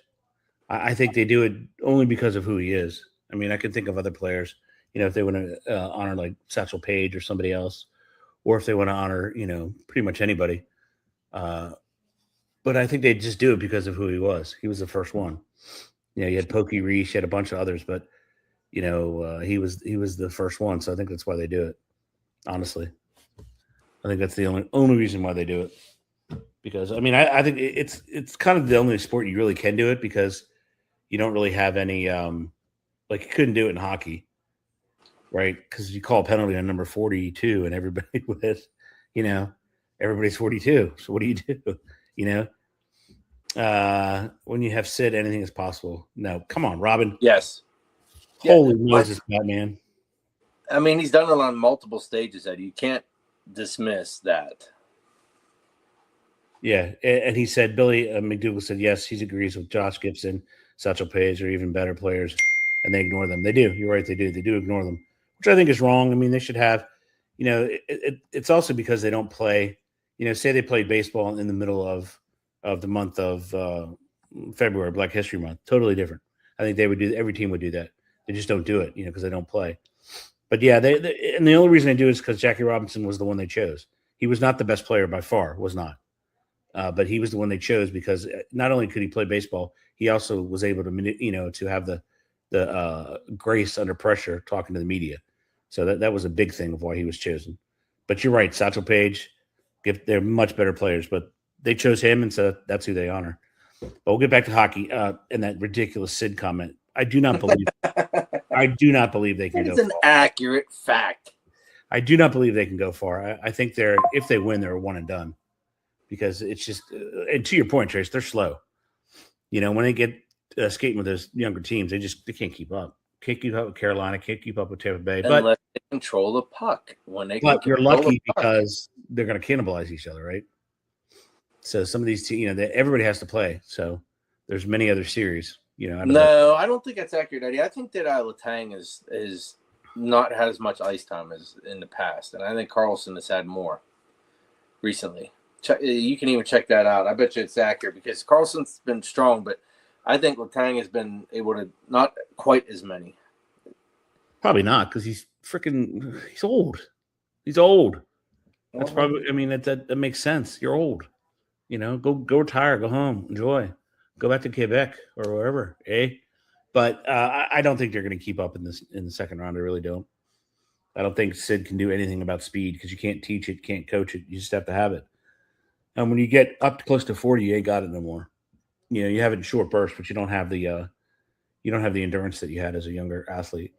I think they do it only because of who he is. I mean, I can think of other players. If they want to honor like Satchel Paige or somebody else, or if they want to honor pretty much anybody. But I think they just do it because of who he was. He was the first one. You had Pokey Reese, you had a bunch of others, but he was the first one. So I think that's why they do it. Honestly, I think that's the only reason why they do it. Because I mean, I think it's kind of the only sport you really can do it because you don't really have any like you couldn't do it in hockey, right? Because you call a penalty on number 42 and everybody with, everybody's 42. So what do you do? When you have Sid, anything is possible. No, come on, Robin. Yes. Holy Moses, Batman. I mean, he's done it on multiple stages, Eddie. You can't dismiss that. Yeah, and he said, Billy McDougal said, yes, he agrees with Josh Gibson, Satchel Paige are even better players, and they ignore them. They do. You're right, they do. They do ignore them, which I think is wrong. I mean, they should have, it's also because they don't play, say they played baseball in the middle of the month of February, Black History Month. Totally different. I think every team would do that. They just don't do it, because they don't play. But yeah, and the only reason they do it is because Jackie Robinson was the one they chose. He was not the best player by far, was not. But he was the one they chose because not only could he play baseball, he also was able to, to have the grace under pressure talking to the media. So that was a big thing of why he was chosen. But you're right, Satchel Paige, they're much better players, but they chose him, and so that's who they honor. But we'll get back to hockey and that ridiculous Sid comment. I do not believe. I do not believe they can go. It's an accurate fact. I do not believe they can go far. I think if they win, they're one and done. Because it's just, and to your point, Trace, they're slow. When they get skating with those younger teams, they can't keep up. Can't keep up with Carolina. Can't keep up with Tampa Bay. Unless they control the puck. But you're lucky because they're going to cannibalize each other, right? So some of these teams, everybody has to play. So there's many other series. I don't think that's accurate, Eddie. I think that Letang is not had as much ice time as in the past, and I think Carlson has had more recently. You can even check that out. I bet you it's accurate because Carlson's been strong, but I think Letang has been able to not quite as many. Probably not because he's old. He's old. That's probably. I mean, that makes sense. You're old. Go retire. Go home. Enjoy. Go back to Quebec or wherever. But I don't think they're going to keep up in the second round. I really don't. I don't think Sid can do anything about speed because you can't teach it, can't coach it. You just have to have it. And when you get up to close to 40, you ain't got it no more. You have it in short bursts, but you don't have the endurance that you had as a younger athlete.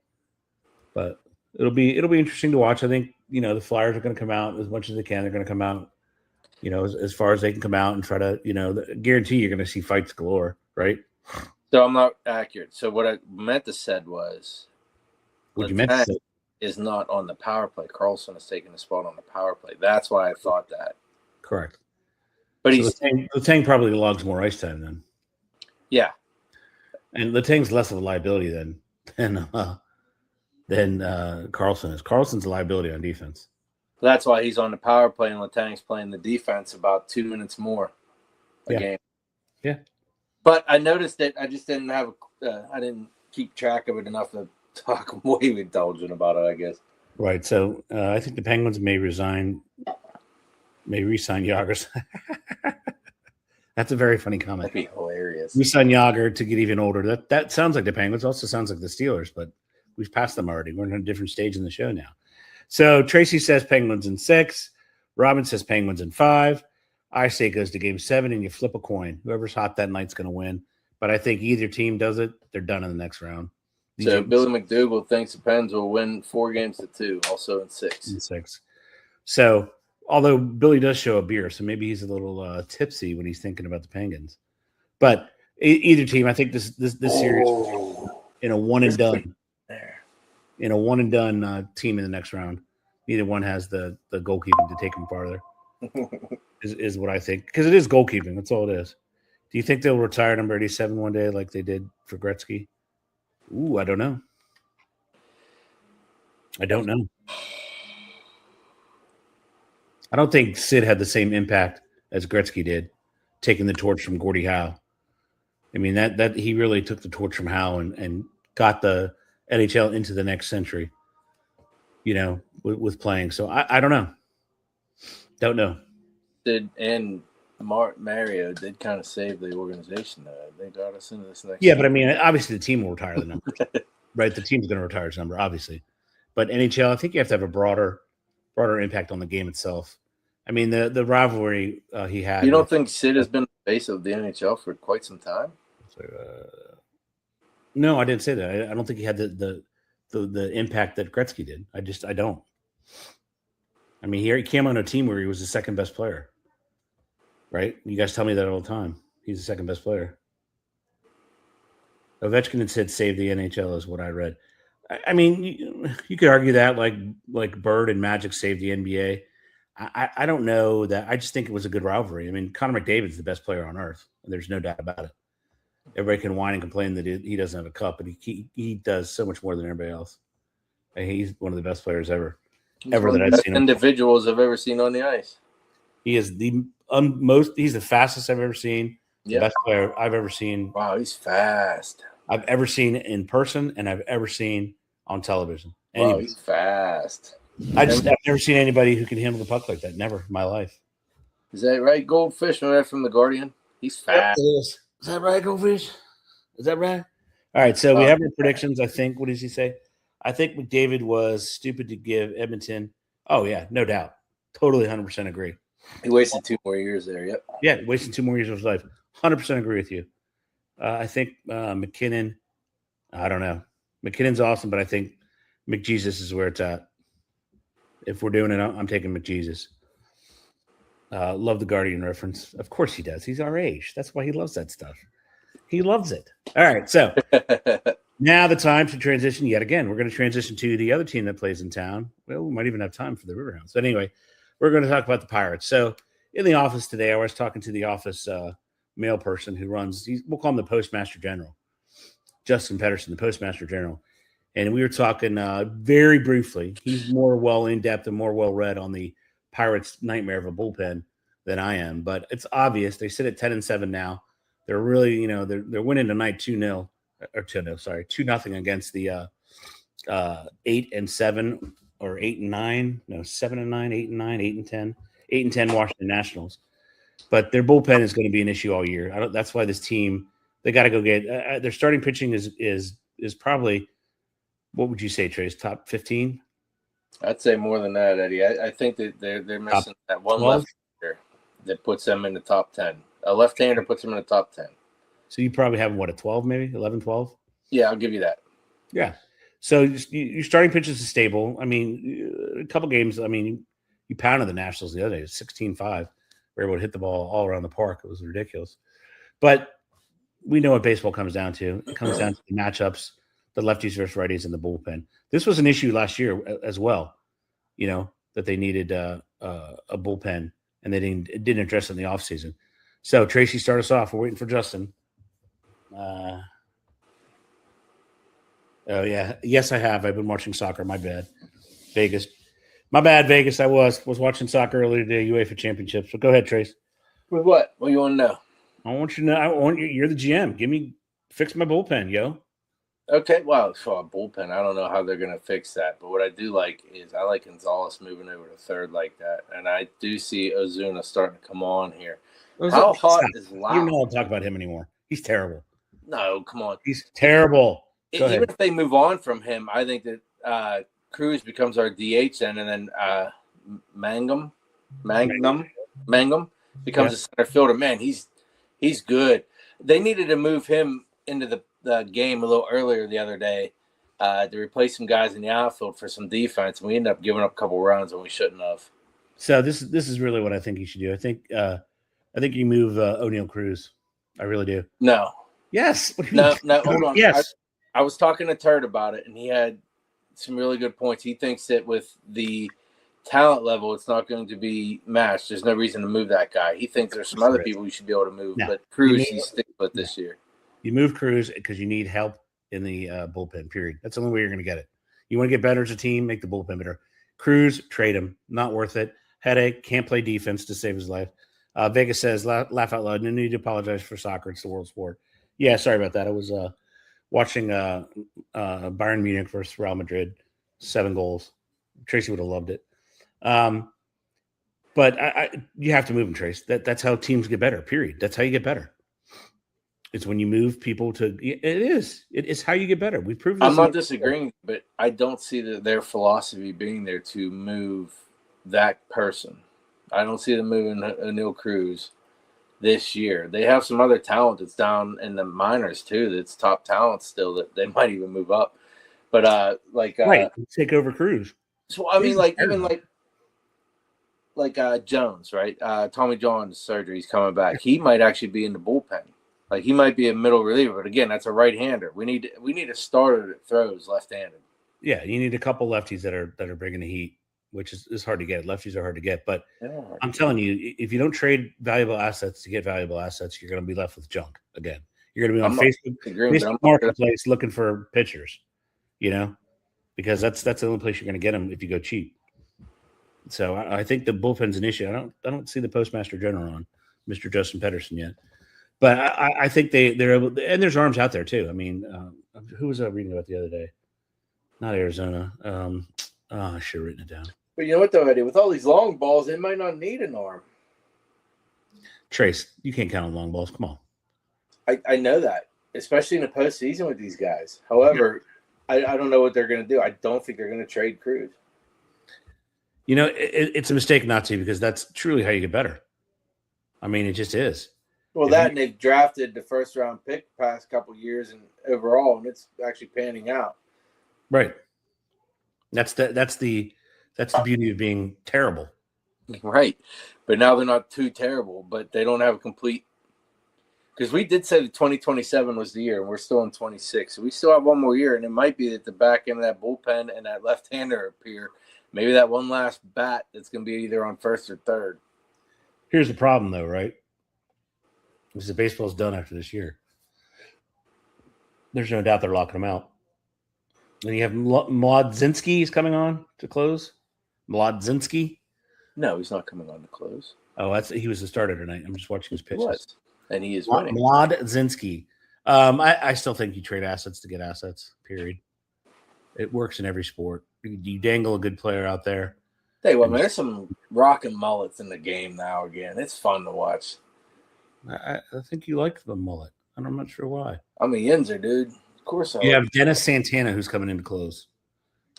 But it'll be interesting to watch. I think the Flyers are going to come out as much as they can. They're going to come out, as far as they can come out and try to, guarantee you're going to see fights galore, right? So I'm not accurate. So what I meant to said was, what you meant to say is not on the power play. Carlson is taking the spot on the power play. That's why I thought that. Correct. But so Letang probably logs more ice time then. Yeah. And Letang's less of a liability than Carlson is. Carlson's a liability on defense. That's why he's on the power play and Letang's playing the defense about 2 minutes more a game. Yeah. But I noticed that I just didn't have I didn't keep track of it enough to talk way indulgent about it, I guess. Right. So I think the Penguins may re-sign Yager. That's a very funny comment. That'd be hilarious. Re-sign Yager to get even older. That sounds like the Penguins. Also sounds like the Steelers, but we've passed them already. We're in a different stage in the show now. So Tracy says Penguins in 6. Robin says Penguins in 5. I say it goes to game 7, and you flip a coin. Whoever's hot that night's going to win. But I think either team does it, they're done in the next round. So Billy McDougal thinks the Pens will win 4 games to 2, also in 6. In 6. So Although Billy does show a beer, so maybe he's a little tipsy when he's thinking about the Penguins. But either team, I think this series in a one and done team in the next round. Neither one has the goalkeeping to take them farther. is what I think, because it is goalkeeping. That's all it is. Do you think they'll retire number 87 one day like they did for Gretzky? Ooh, I don't know. I don't think Sid had the same impact as Gretzky did, taking the torch from Gordie Howe. I mean, that he really took the torch from Howe and got the NHL into the next century, with playing. So I don't know. Don't know. Mario did kind of save the organization. They got us into this next. Yeah, but I mean, obviously the team will retire the number, right? The team's going to retire its number, obviously. But NHL, I think you have to have a broader impact on the game itself. I mean, the rivalry he had. You don't think Sid has been the face of the NHL for quite some time? No, I didn't say that. I don't think he had the impact that Gretzky did. I don't. I mean, he came on a team where he was the second best player. Right? You guys tell me that all the time. He's the second best player. Ovechkin and Sid saved the NHL is what I read. I mean, you could argue that like Bird and Magic saved the NBA. I don't know that. I just think it was a good rivalry. I mean, Connor McDavid's the best player on earth. And there's no doubt about it. Everybody can whine and complain that he doesn't have a cup, but he does so much more than everybody else. And he's one of the best players ever that I've seen. Individuals I've ever seen on the ice. He is he's the fastest I've ever seen. The best player I've ever seen. Wow, he's fast. I've ever seen in person and I've ever seen on television. Wow, he's fast. I've never seen anybody who can handle the puck like that. Never in my life. Is that right, Goldfish? From The Guardian? He's fast. Is that right, Goldfish? Is that right? All right, so we have our predictions. I think. What does he say? I think McDavid was stupid to give Edmonton. Oh yeah, no doubt. Totally, 100% agree. He wasted 2 more years there. Yep. Yeah, wasted 2 more years of his life. 100% agree with you. I think McKinnon. I don't know. McKinnon's awesome, but I think McJesus is where it's at. If we're doing it, I'm taking McJesus. Love the Guardian reference. Of course he does. He's our age. That's why he loves that stuff. He loves it. All right, so now the time to transition yet again. We're going to transition to the other team that plays in town. Well, we might even have time for the Riverhounds. But anyway, we're going to talk about the Pirates. So in the office today, I was talking to the office mail person who runs, we'll call him the Postmaster General, Justin Pedersen, the Postmaster General. And we were talking very briefly. He's more well in-depth and more well-read on the Pirates' nightmare of a bullpen than I am. But it's obvious. They sit at 10-7 now. They're really, they're winning tonight 2-0 against the 8-7 or 8-9. No, 7-9, 8-9, 8-10, 8-10 Washington Nationals. But their bullpen is going to be an issue all year. That's why this team, they got to go get their starting pitching is probably, what would you say, Trace? Top 15? I'd say more than that, Eddie. I think that they're missing that one 12? left-hander that puts them in the top 10. A left-hander puts them in the top 10. So you probably have, a 12 maybe? 11, 12? Yeah, I'll give you that. Yeah. So your starting pitches is stable. I mean, a couple games, you pounded the Nationals the other day, 16-5. We were able to hit the ball all around the park. It was ridiculous. But we know what baseball comes down to. It comes down to the matchups, the lefties versus righties, and the bullpen. This was an issue last year as well, that they needed a bullpen, and they didn't address it in the offseason. So, Tracy, start us off. We're waiting for Justin. Oh, yeah. Yes, I have. I've been watching soccer. My bad. Vegas. My bad, Vegas. I was watching soccer earlier today, UEFA Championships. So go ahead, Trace. With what? What do you want to know? I want you to know. You're the GM. Fix my bullpen, yo. Okay, well, for a bullpen, I don't know how they're going to fix that. But what I do like is I like Gonzalez moving over to third like that. And I do see Ozuna starting to come on here. How hot is Lau? You don't talk about him anymore. He's terrible. No, come on. He's terrible. Even if they move on from him, I think that Cruz becomes our DH then, and then Mangum becomes a center fielder. Man, he's good. They needed to move him into the game a little earlier the other day to replace some guys in the outfield for some defense, and we ended up giving up a couple runs when we shouldn't have. So this is really what I think you should do. I think you move O'Neal Cruz. I really do. No. Yes. What do you mean? No, hold on. Yes. I was talking to Turd about it, and he had some really good points. He thinks that with the talent level, it's not going to be matched. There's no reason to move that guy. He thinks there's some other people you should be able to move, but Cruz he's sticking with this year. You move Cruz because you need help in the bullpen, period. That's the only way you're going to get it. You want to get better as a team, make the bullpen better. Cruz, trade him. Not worth it. Headache, can't play defense to save his life. Vegas says, laugh out loud. No need to apologize for soccer. It's the world sport. Yeah, sorry about that. I was watching Bayern Munich versus Real Madrid, 7 goals. Tracy would have loved it. But you have to move him, Trace. That's how teams get better, period. That's how you get better. It's when you move people to – it's how you get better. We've proven this. I'm not disagreeing, but I don't see their philosophy being there to move that person. I don't see them moving O'Neal Cruz this year. They have some other talent that's down in the minors too. That's top talent still that they might even move up. But right, take over Cruz. So I mean, Jones, right? Tommy John's surgery is coming back. He might actually be in the bullpen. Like he might be a middle reliever, but again, that's a right-hander. We need a starter that throws left-handed. Yeah, you need a couple lefties that are bringing the heat, which is hard to get. Lefties are hard to get, but I'm telling you, if you don't trade valuable assets to get valuable assets, you're going to be left with junk again. You're going to be on Facebook Marketplace looking for pitchers, because that's the only place you're going to get them if you go cheap. So I think the bullpen's an issue. I don't see the Postmaster General on Mr. Justin Pedersen yet. But I think they're able – and there's arms out there too. I mean, who was I reading about the other day? Not Arizona. I should have written it down. But you know what, though, Eddie? With all these long balls, they might not need an arm. Trace, you can't count on long balls. Come on. I know that, especially in the postseason with these guys. However, I don't know what they're going to do. I don't think they're going to trade Cruz. It's a mistake not to, because that's truly how you get better. I mean, it just is. Well, and they've drafted the first-round pick the past couple of years and overall, and it's actually panning out. Right. That's the beauty of being terrible. Right. But now they're not too terrible, but they don't have a complete – because we did say that 2027 was the year, and we're still in 26. So we still have one more year, and it might be that the back end of that bullpen and that left-hander appear. Maybe that one last bat that's going to be either on first or third. Here's the problem, though, right? Because the baseball's done after this year. There's no doubt they're locking him out. And you have Mlodzinski is coming on to close. Mlodzinski? No, he's not coming on to close. Oh, he was the starter tonight. I'm just watching his pitches. He was. And he is winning. Mlodzinski. I still think you trade assets to get assets, period. It works in every sport. You dangle a good player out there. Hey, well, man, there's some rocking mullets in the game now again. It's fun to watch. I think you like the mullet. I'm not sure why. I'm a Yinzer, dude. Of course I You have Dennis Santana, who's coming in to close.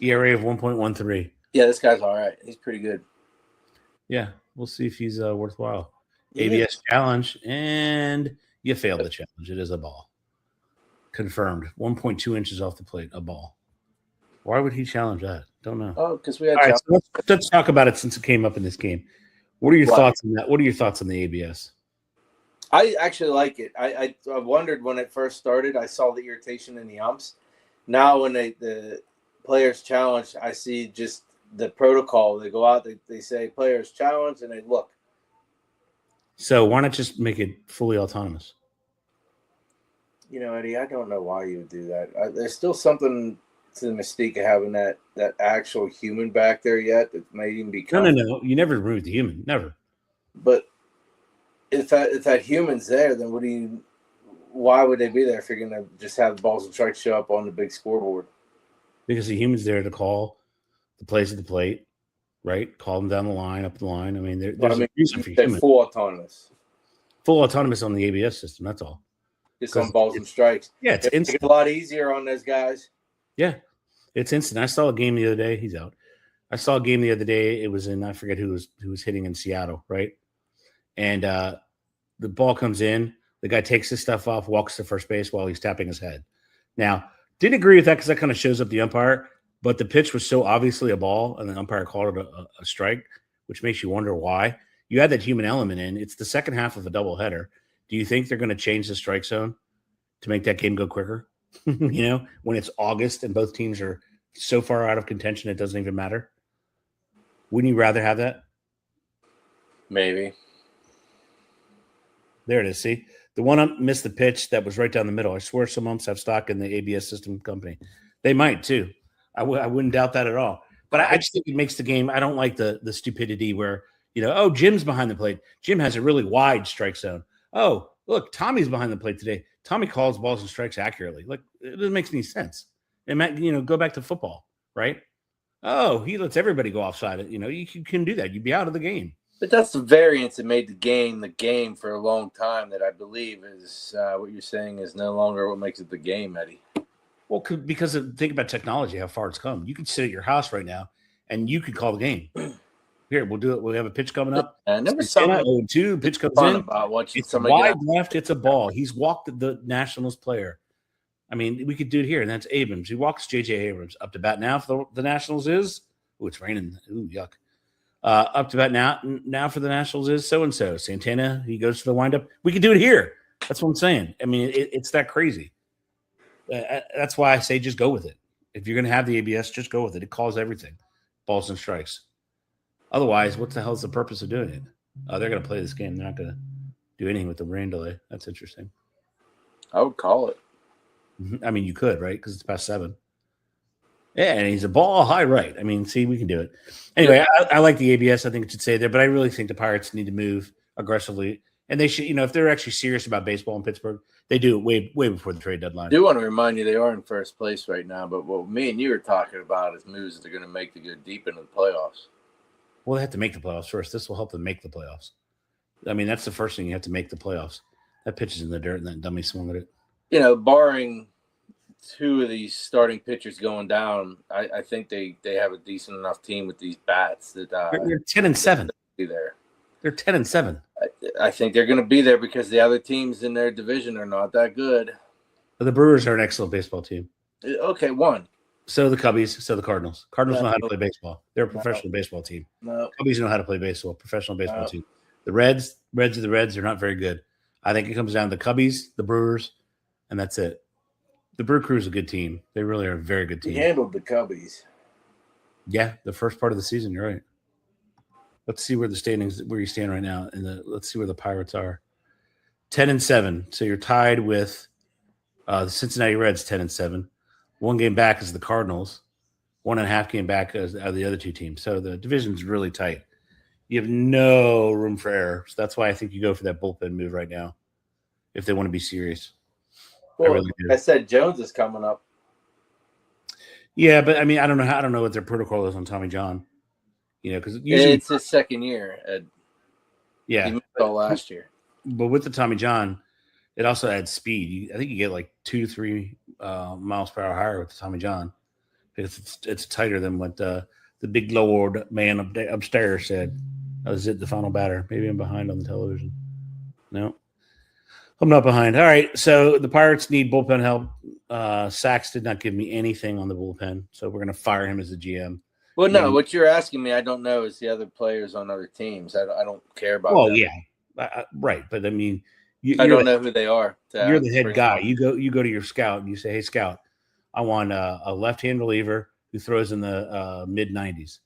ERA of 1.13. Yeah, this guy's all right. He's pretty good. Yeah, we'll see if he's worthwhile. Yeah. ABS challenge, and you failed the challenge. It is a ball. Confirmed. 1.2 inches off the plate, a ball. Why would he challenge that? Don't know. Oh, because we had. All right, so let's talk about it since it came up in this game. What are your thoughts on that? What are your thoughts on the ABS? I actually like it. I wondered when it first started. I saw the irritation in the umps. Now when the players challenge, I see just the protocol. They go out, they say players challenge, and they look. So why not just make it fully autonomous? Eddie, I don't know why you would do that. There's still something to the mystique of having that actual human back there yet that may even be. No. You never remove the human. Never. But if that human's there, then why would they be there if you're going to just have the balls and strikes show up on the big scoreboard? Because the human's there to call the plays at the plate, right? Call them down the line, up the line. I mean, there's a reason for human. Full autonomous. Full autonomous on the ABS system. That's all. Just on balls and strikes. Yeah, it's instant. A lot easier on those guys. Yeah, it's instant. I saw a game the other day. He's out. I saw a game the other day. It was I forget who was hitting in Seattle, right? And the ball comes in. The guy takes his stuff off, walks to first base while he's tapping his head. Now, didn't agree with that because that kind of shows up the umpire. But the pitch was so obviously a ball, and the umpire called it a strike. which makes you wonder why. You add that human element in. It's the second half of a doubleheader. Do you think they're going to change the strike zone to make that game go quicker? When it's August and both teams are so far out of contention, it doesn't even matter. Wouldn't you rather have that? Maybe. There it is. See, the one ump missed the pitch that was right down the middle. I swear some umps have stock in the ABS system company. They might too. I wouldn't doubt that at all. But I just think it makes the game. I don't like the stupidity where, Jim's behind the plate. Jim has a really wide strike zone. Oh, look, Tommy's behind the plate today. Tommy calls balls and strikes accurately. Like, it doesn't make any sense. And go back to football, right? Oh, he lets everybody go offside it. You can do that. You'd be out of the game. But that's the variance that made the game for a long time that I believe is what you're saying is no longer what makes it the game, Eddie. Well, because think about technology, how far it's come. You can sit at your house right now, and you can call the game. Here, we'll do it. We'll have a pitch coming up. I never saw 0-2, pitch comes in. About watching it's wide left. It's a ball. He's walked the Nationals player. I mean, we could do it here, and that's Abrams. He walks J.J. Abrams. Up to bat now for the Nationals is – it's raining. Ooh, yuck. Up to bat now for the Nationals is so-and-so. Santana, he goes to the windup. We could do it here. That's what I'm saying. I mean, it's that crazy. That's why I say just go with it. If you're going to have the ABS, just go with it. It calls everything, balls and strikes. Otherwise, what the hell is the purpose of doing it? They're going to play this game. They're not going to do anything with the rain delay. That's interesting. I would call it. I mean, you could, right? Because it's past 7. Yeah, and he's a ball high right. I mean, see, we can do it. Anyway, I like the ABS. I think it should stay there, but I really think the Pirates need to move aggressively. And they should, if they're actually serious about baseball in Pittsburgh, they do it way before the trade deadline. I do want to remind you they are in first place right now, but what me and you are talking about is moves that they're going to make to go deep into the playoffs. Well, they have to make the playoffs first. This will help them make the playoffs. I mean, that's the first thing. You have to make the playoffs. That pitch is in the dirt, and that dummy swung at it. Barring 2 of these starting pitchers going down, I think they have a decent enough team with these bats that they're 10-7. Be there. They're 10-7. I think they're going to be there because the other teams in their division are not that good. But the Brewers are an excellent baseball team. Okay, one. So the Cubbies, so the Cardinals. Cardinals know how to play baseball. They're a professional baseball team. No. Cubbies know how to play baseball, professional baseball team. The Reds are the Reds. They're not very good. I think it comes down to the Cubbies, the Brewers, and that's it. The Brew Crew is a good team. They really are a very good team. We handled the Cubbies. Yeah, the first part of the season, you're right. Let's see where the standings, where you stand right now, and let's see where the Pirates are. 10-7. So you're tied with the Cincinnati Reds, 10-7. 1 game back is the Cardinals. 1.5 game back are the other 2 teams. So the division's really tight. You have no room for error. So that's why I think you go for that bullpen move right now, if they want to be serious. Well, I said Jones is coming up. Yeah, but I mean, I don't know what their protocol is on Tommy John. Because it's his second year. Yeah, he missed all last year. But with the Tommy John, it also adds speed. I think you get like 2 to 3 miles per hour higher with the Tommy John. It's tighter than what the big Lord man upstairs said. Is it the final batter? Maybe I'm behind on the television. No, I'm not behind. All right, so the Pirates need bullpen help. Sachs did not give me anything on the bullpen, so we're going to fire him as the GM. Well, no, what you're asking me, I don't know, is the other players on other teams. I don't care about. Well, yeah, right, but I mean, I don't know who they are. You're the head guy. You go to your scout and you say, "Hey, scout, I want a left-hand reliever who throws in the mid-90s,"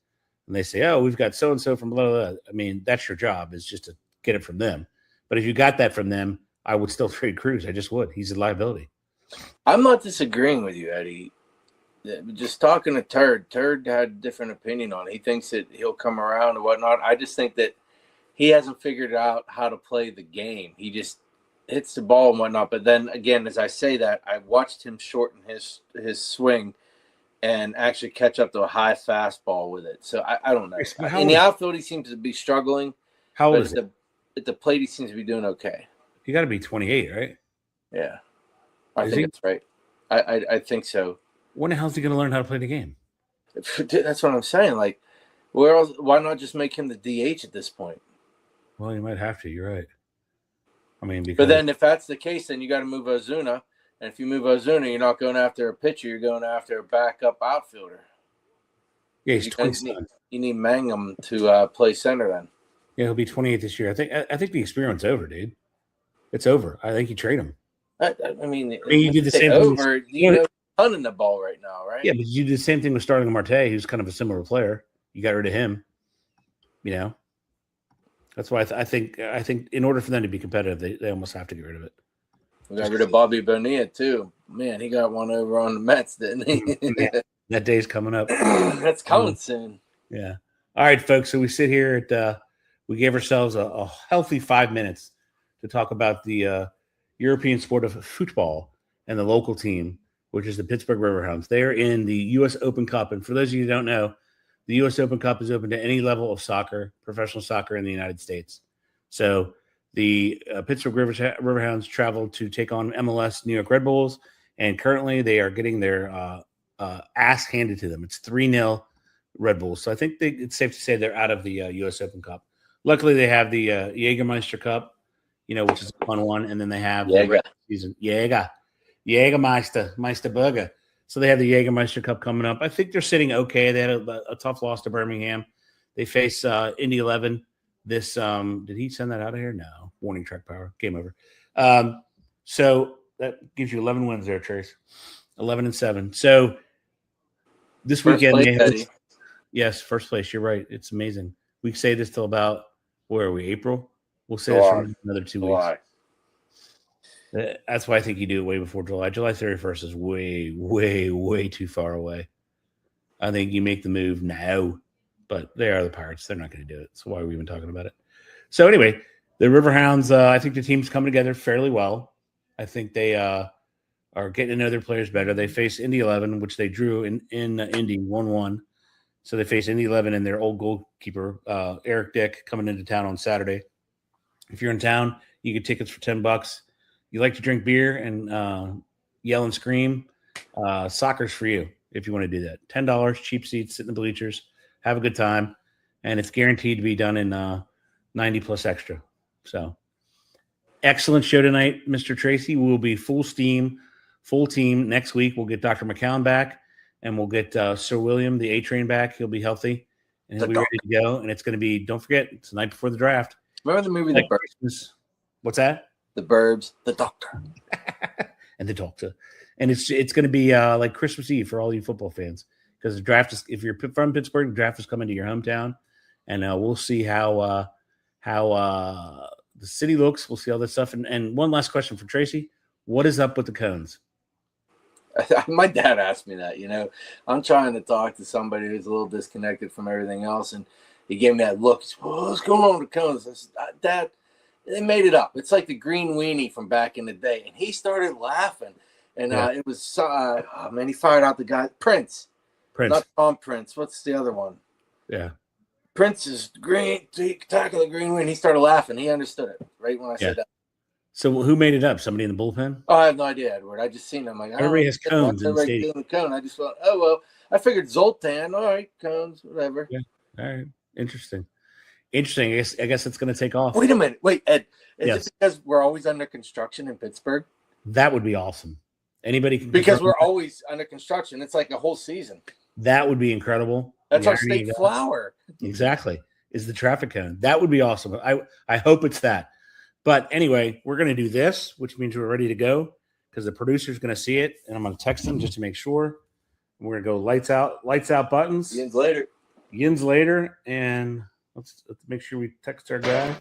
and they say, "Oh, we've got so and so from blah, blah, blah." I mean, that's your job, is just to get it from them. But if you got that from them, I would still trade Cruz. I just would. He's a liability. I'm not disagreeing with you, Eddie. Just talking to Turd had a different opinion on it. He thinks that he'll come around and whatnot. I just think that he hasn't figured out how to play the game. He just hits the ball and whatnot. But then again, as I say that, I watched him shorten his swing and actually catch up to a high fastball with it. So I don't know. In the outfield, he seems to be struggling. How old is it? At the plate, he seems to be doing okay. You got to be 28, right? Yeah, I think that's right. I think so. When the hell is he going to learn how to play the game? That's what I'm saying. Like, where else? Why not just make him the DH at this point? Well, you might have to. You're right. I mean, but then if that's the case, then you got to move Ozuna. And if you move Ozuna, you're not going after a pitcher. You're going after a backup outfielder. Yeah, he's You 27. need Mangum to play center then. Yeah, he'll be 28 this year. I think the experiment's over, dude. It's over. I think you trade him. I mean, you did the same over. thing. You know, punting the ball right now, right? Yeah, but you did the same thing with starting Marte, who's kind of a similar player. You got rid of him. You know, that's why I think in order for them to be competitive, they almost have to get rid of it. We got rid of Bobby Bonilla too. Man, he got one over on the Mets, didn't he? Yeah, that day's coming up. That's coming soon. Yeah. All right, folks. So we sit here at we gave ourselves a healthy 5 minutes to talk about the European sport of football and the local team, which is the Pittsburgh Riverhounds. They are in the U.S. Open Cup, and for those of you who don't know, the U.S. Open Cup is open to any level of soccer, professional soccer in the United States. So the Pittsburgh Riverhounds traveled to take on MLS New York Red Bulls, and currently they are getting their ass handed to them. It's 3-0 Red Bulls. So I think it's safe to say they're out of the U.S. Open Cup. Luckily, they have the Jägermeister Cup, which is a fun one, and then they have the season Meisterburger. So they have the Jägermeister Cup coming up. I think they're sitting okay. They had a tough loss to Birmingham. They face Indy 11. This did he send that out of here? No. Warning track power. Game over. So that gives you 11 wins there, Trace. 11-7. So this weekend, yes, first place. You're right. It's amazing. We say this till about where are we? April. We'll say this for another 2 weeks. That's why I think you do it way before July. July 31st is way, way, way too far away. I think you make the move now, but they are the Pirates. They're not going to do it. So why are we even talking about it? So anyway, the Riverhounds, I think the team's coming together fairly well. I think they are getting to know their players better. They face Indy 11, which they drew in Indy 1-1. So they face Indy 11 and their old goalkeeper, Eric Dick, coming into town on Saturday. If you're in town, you get tickets for $10. You like to drink beer and yell and scream, soccer's for you if you want to do that. $10, cheap seats, sit in the bleachers, have a good time, and it's guaranteed to be done in 90 plus extra. So excellent show tonight, Mr. Tracy. We will be full steam, full team. Next week, we'll get Dr. McCown back, and we'll get Sir William, the A-Train, back. He'll be healthy, and he'll be ready to go. And it's going to be, don't forget, it's the night before the draft. Remember the movie The Burbs? What's that? The Burbs, the Doctor. And the Doctor. And it's going to be like Christmas Eve for all you football fans, because the draft is, if you're from Pittsburgh, the draft is coming to your hometown, and we'll see how the city looks. We'll see all this stuff. And one last question for Tracy: what is up with the cones? My dad asked me that. I'm trying to talk to somebody who's a little disconnected from everything else, and he gave me that look. He said, well, what's going on with the cones? I said, Dad, they made it up. It's like the green weenie from back in the day. And he started laughing. And it was, he fired out the guy. Prince. Not Tom Prince. What's the other one? Yeah. Prince is green, tackle the green weenie. He started laughing. He understood it right when I said that. So who made it up? Somebody in the bullpen? Oh, I have no idea, Edward. I just seen them. Like, everybody has cones in the stadium. The cone. I just thought, oh, well, I figured Zoltan. All right, cones, whatever. Yeah. All right. Interesting. I guess it's going to take off. Wait a minute. Wait, Ed. Is it because we're always under construction in Pittsburgh? That would be awesome. Anybody can. Because we're always under construction. It's like a whole season. That would be incredible. That's our state flower. Exactly. Is the traffic cone. That would be awesome. I hope it's that. But anyway, we're going to do this, which means we're ready to go because the producer's going to see it, and I'm going to text him just to make sure. We're going to go lights out buttons. Yins later. And let's make sure we text our guy.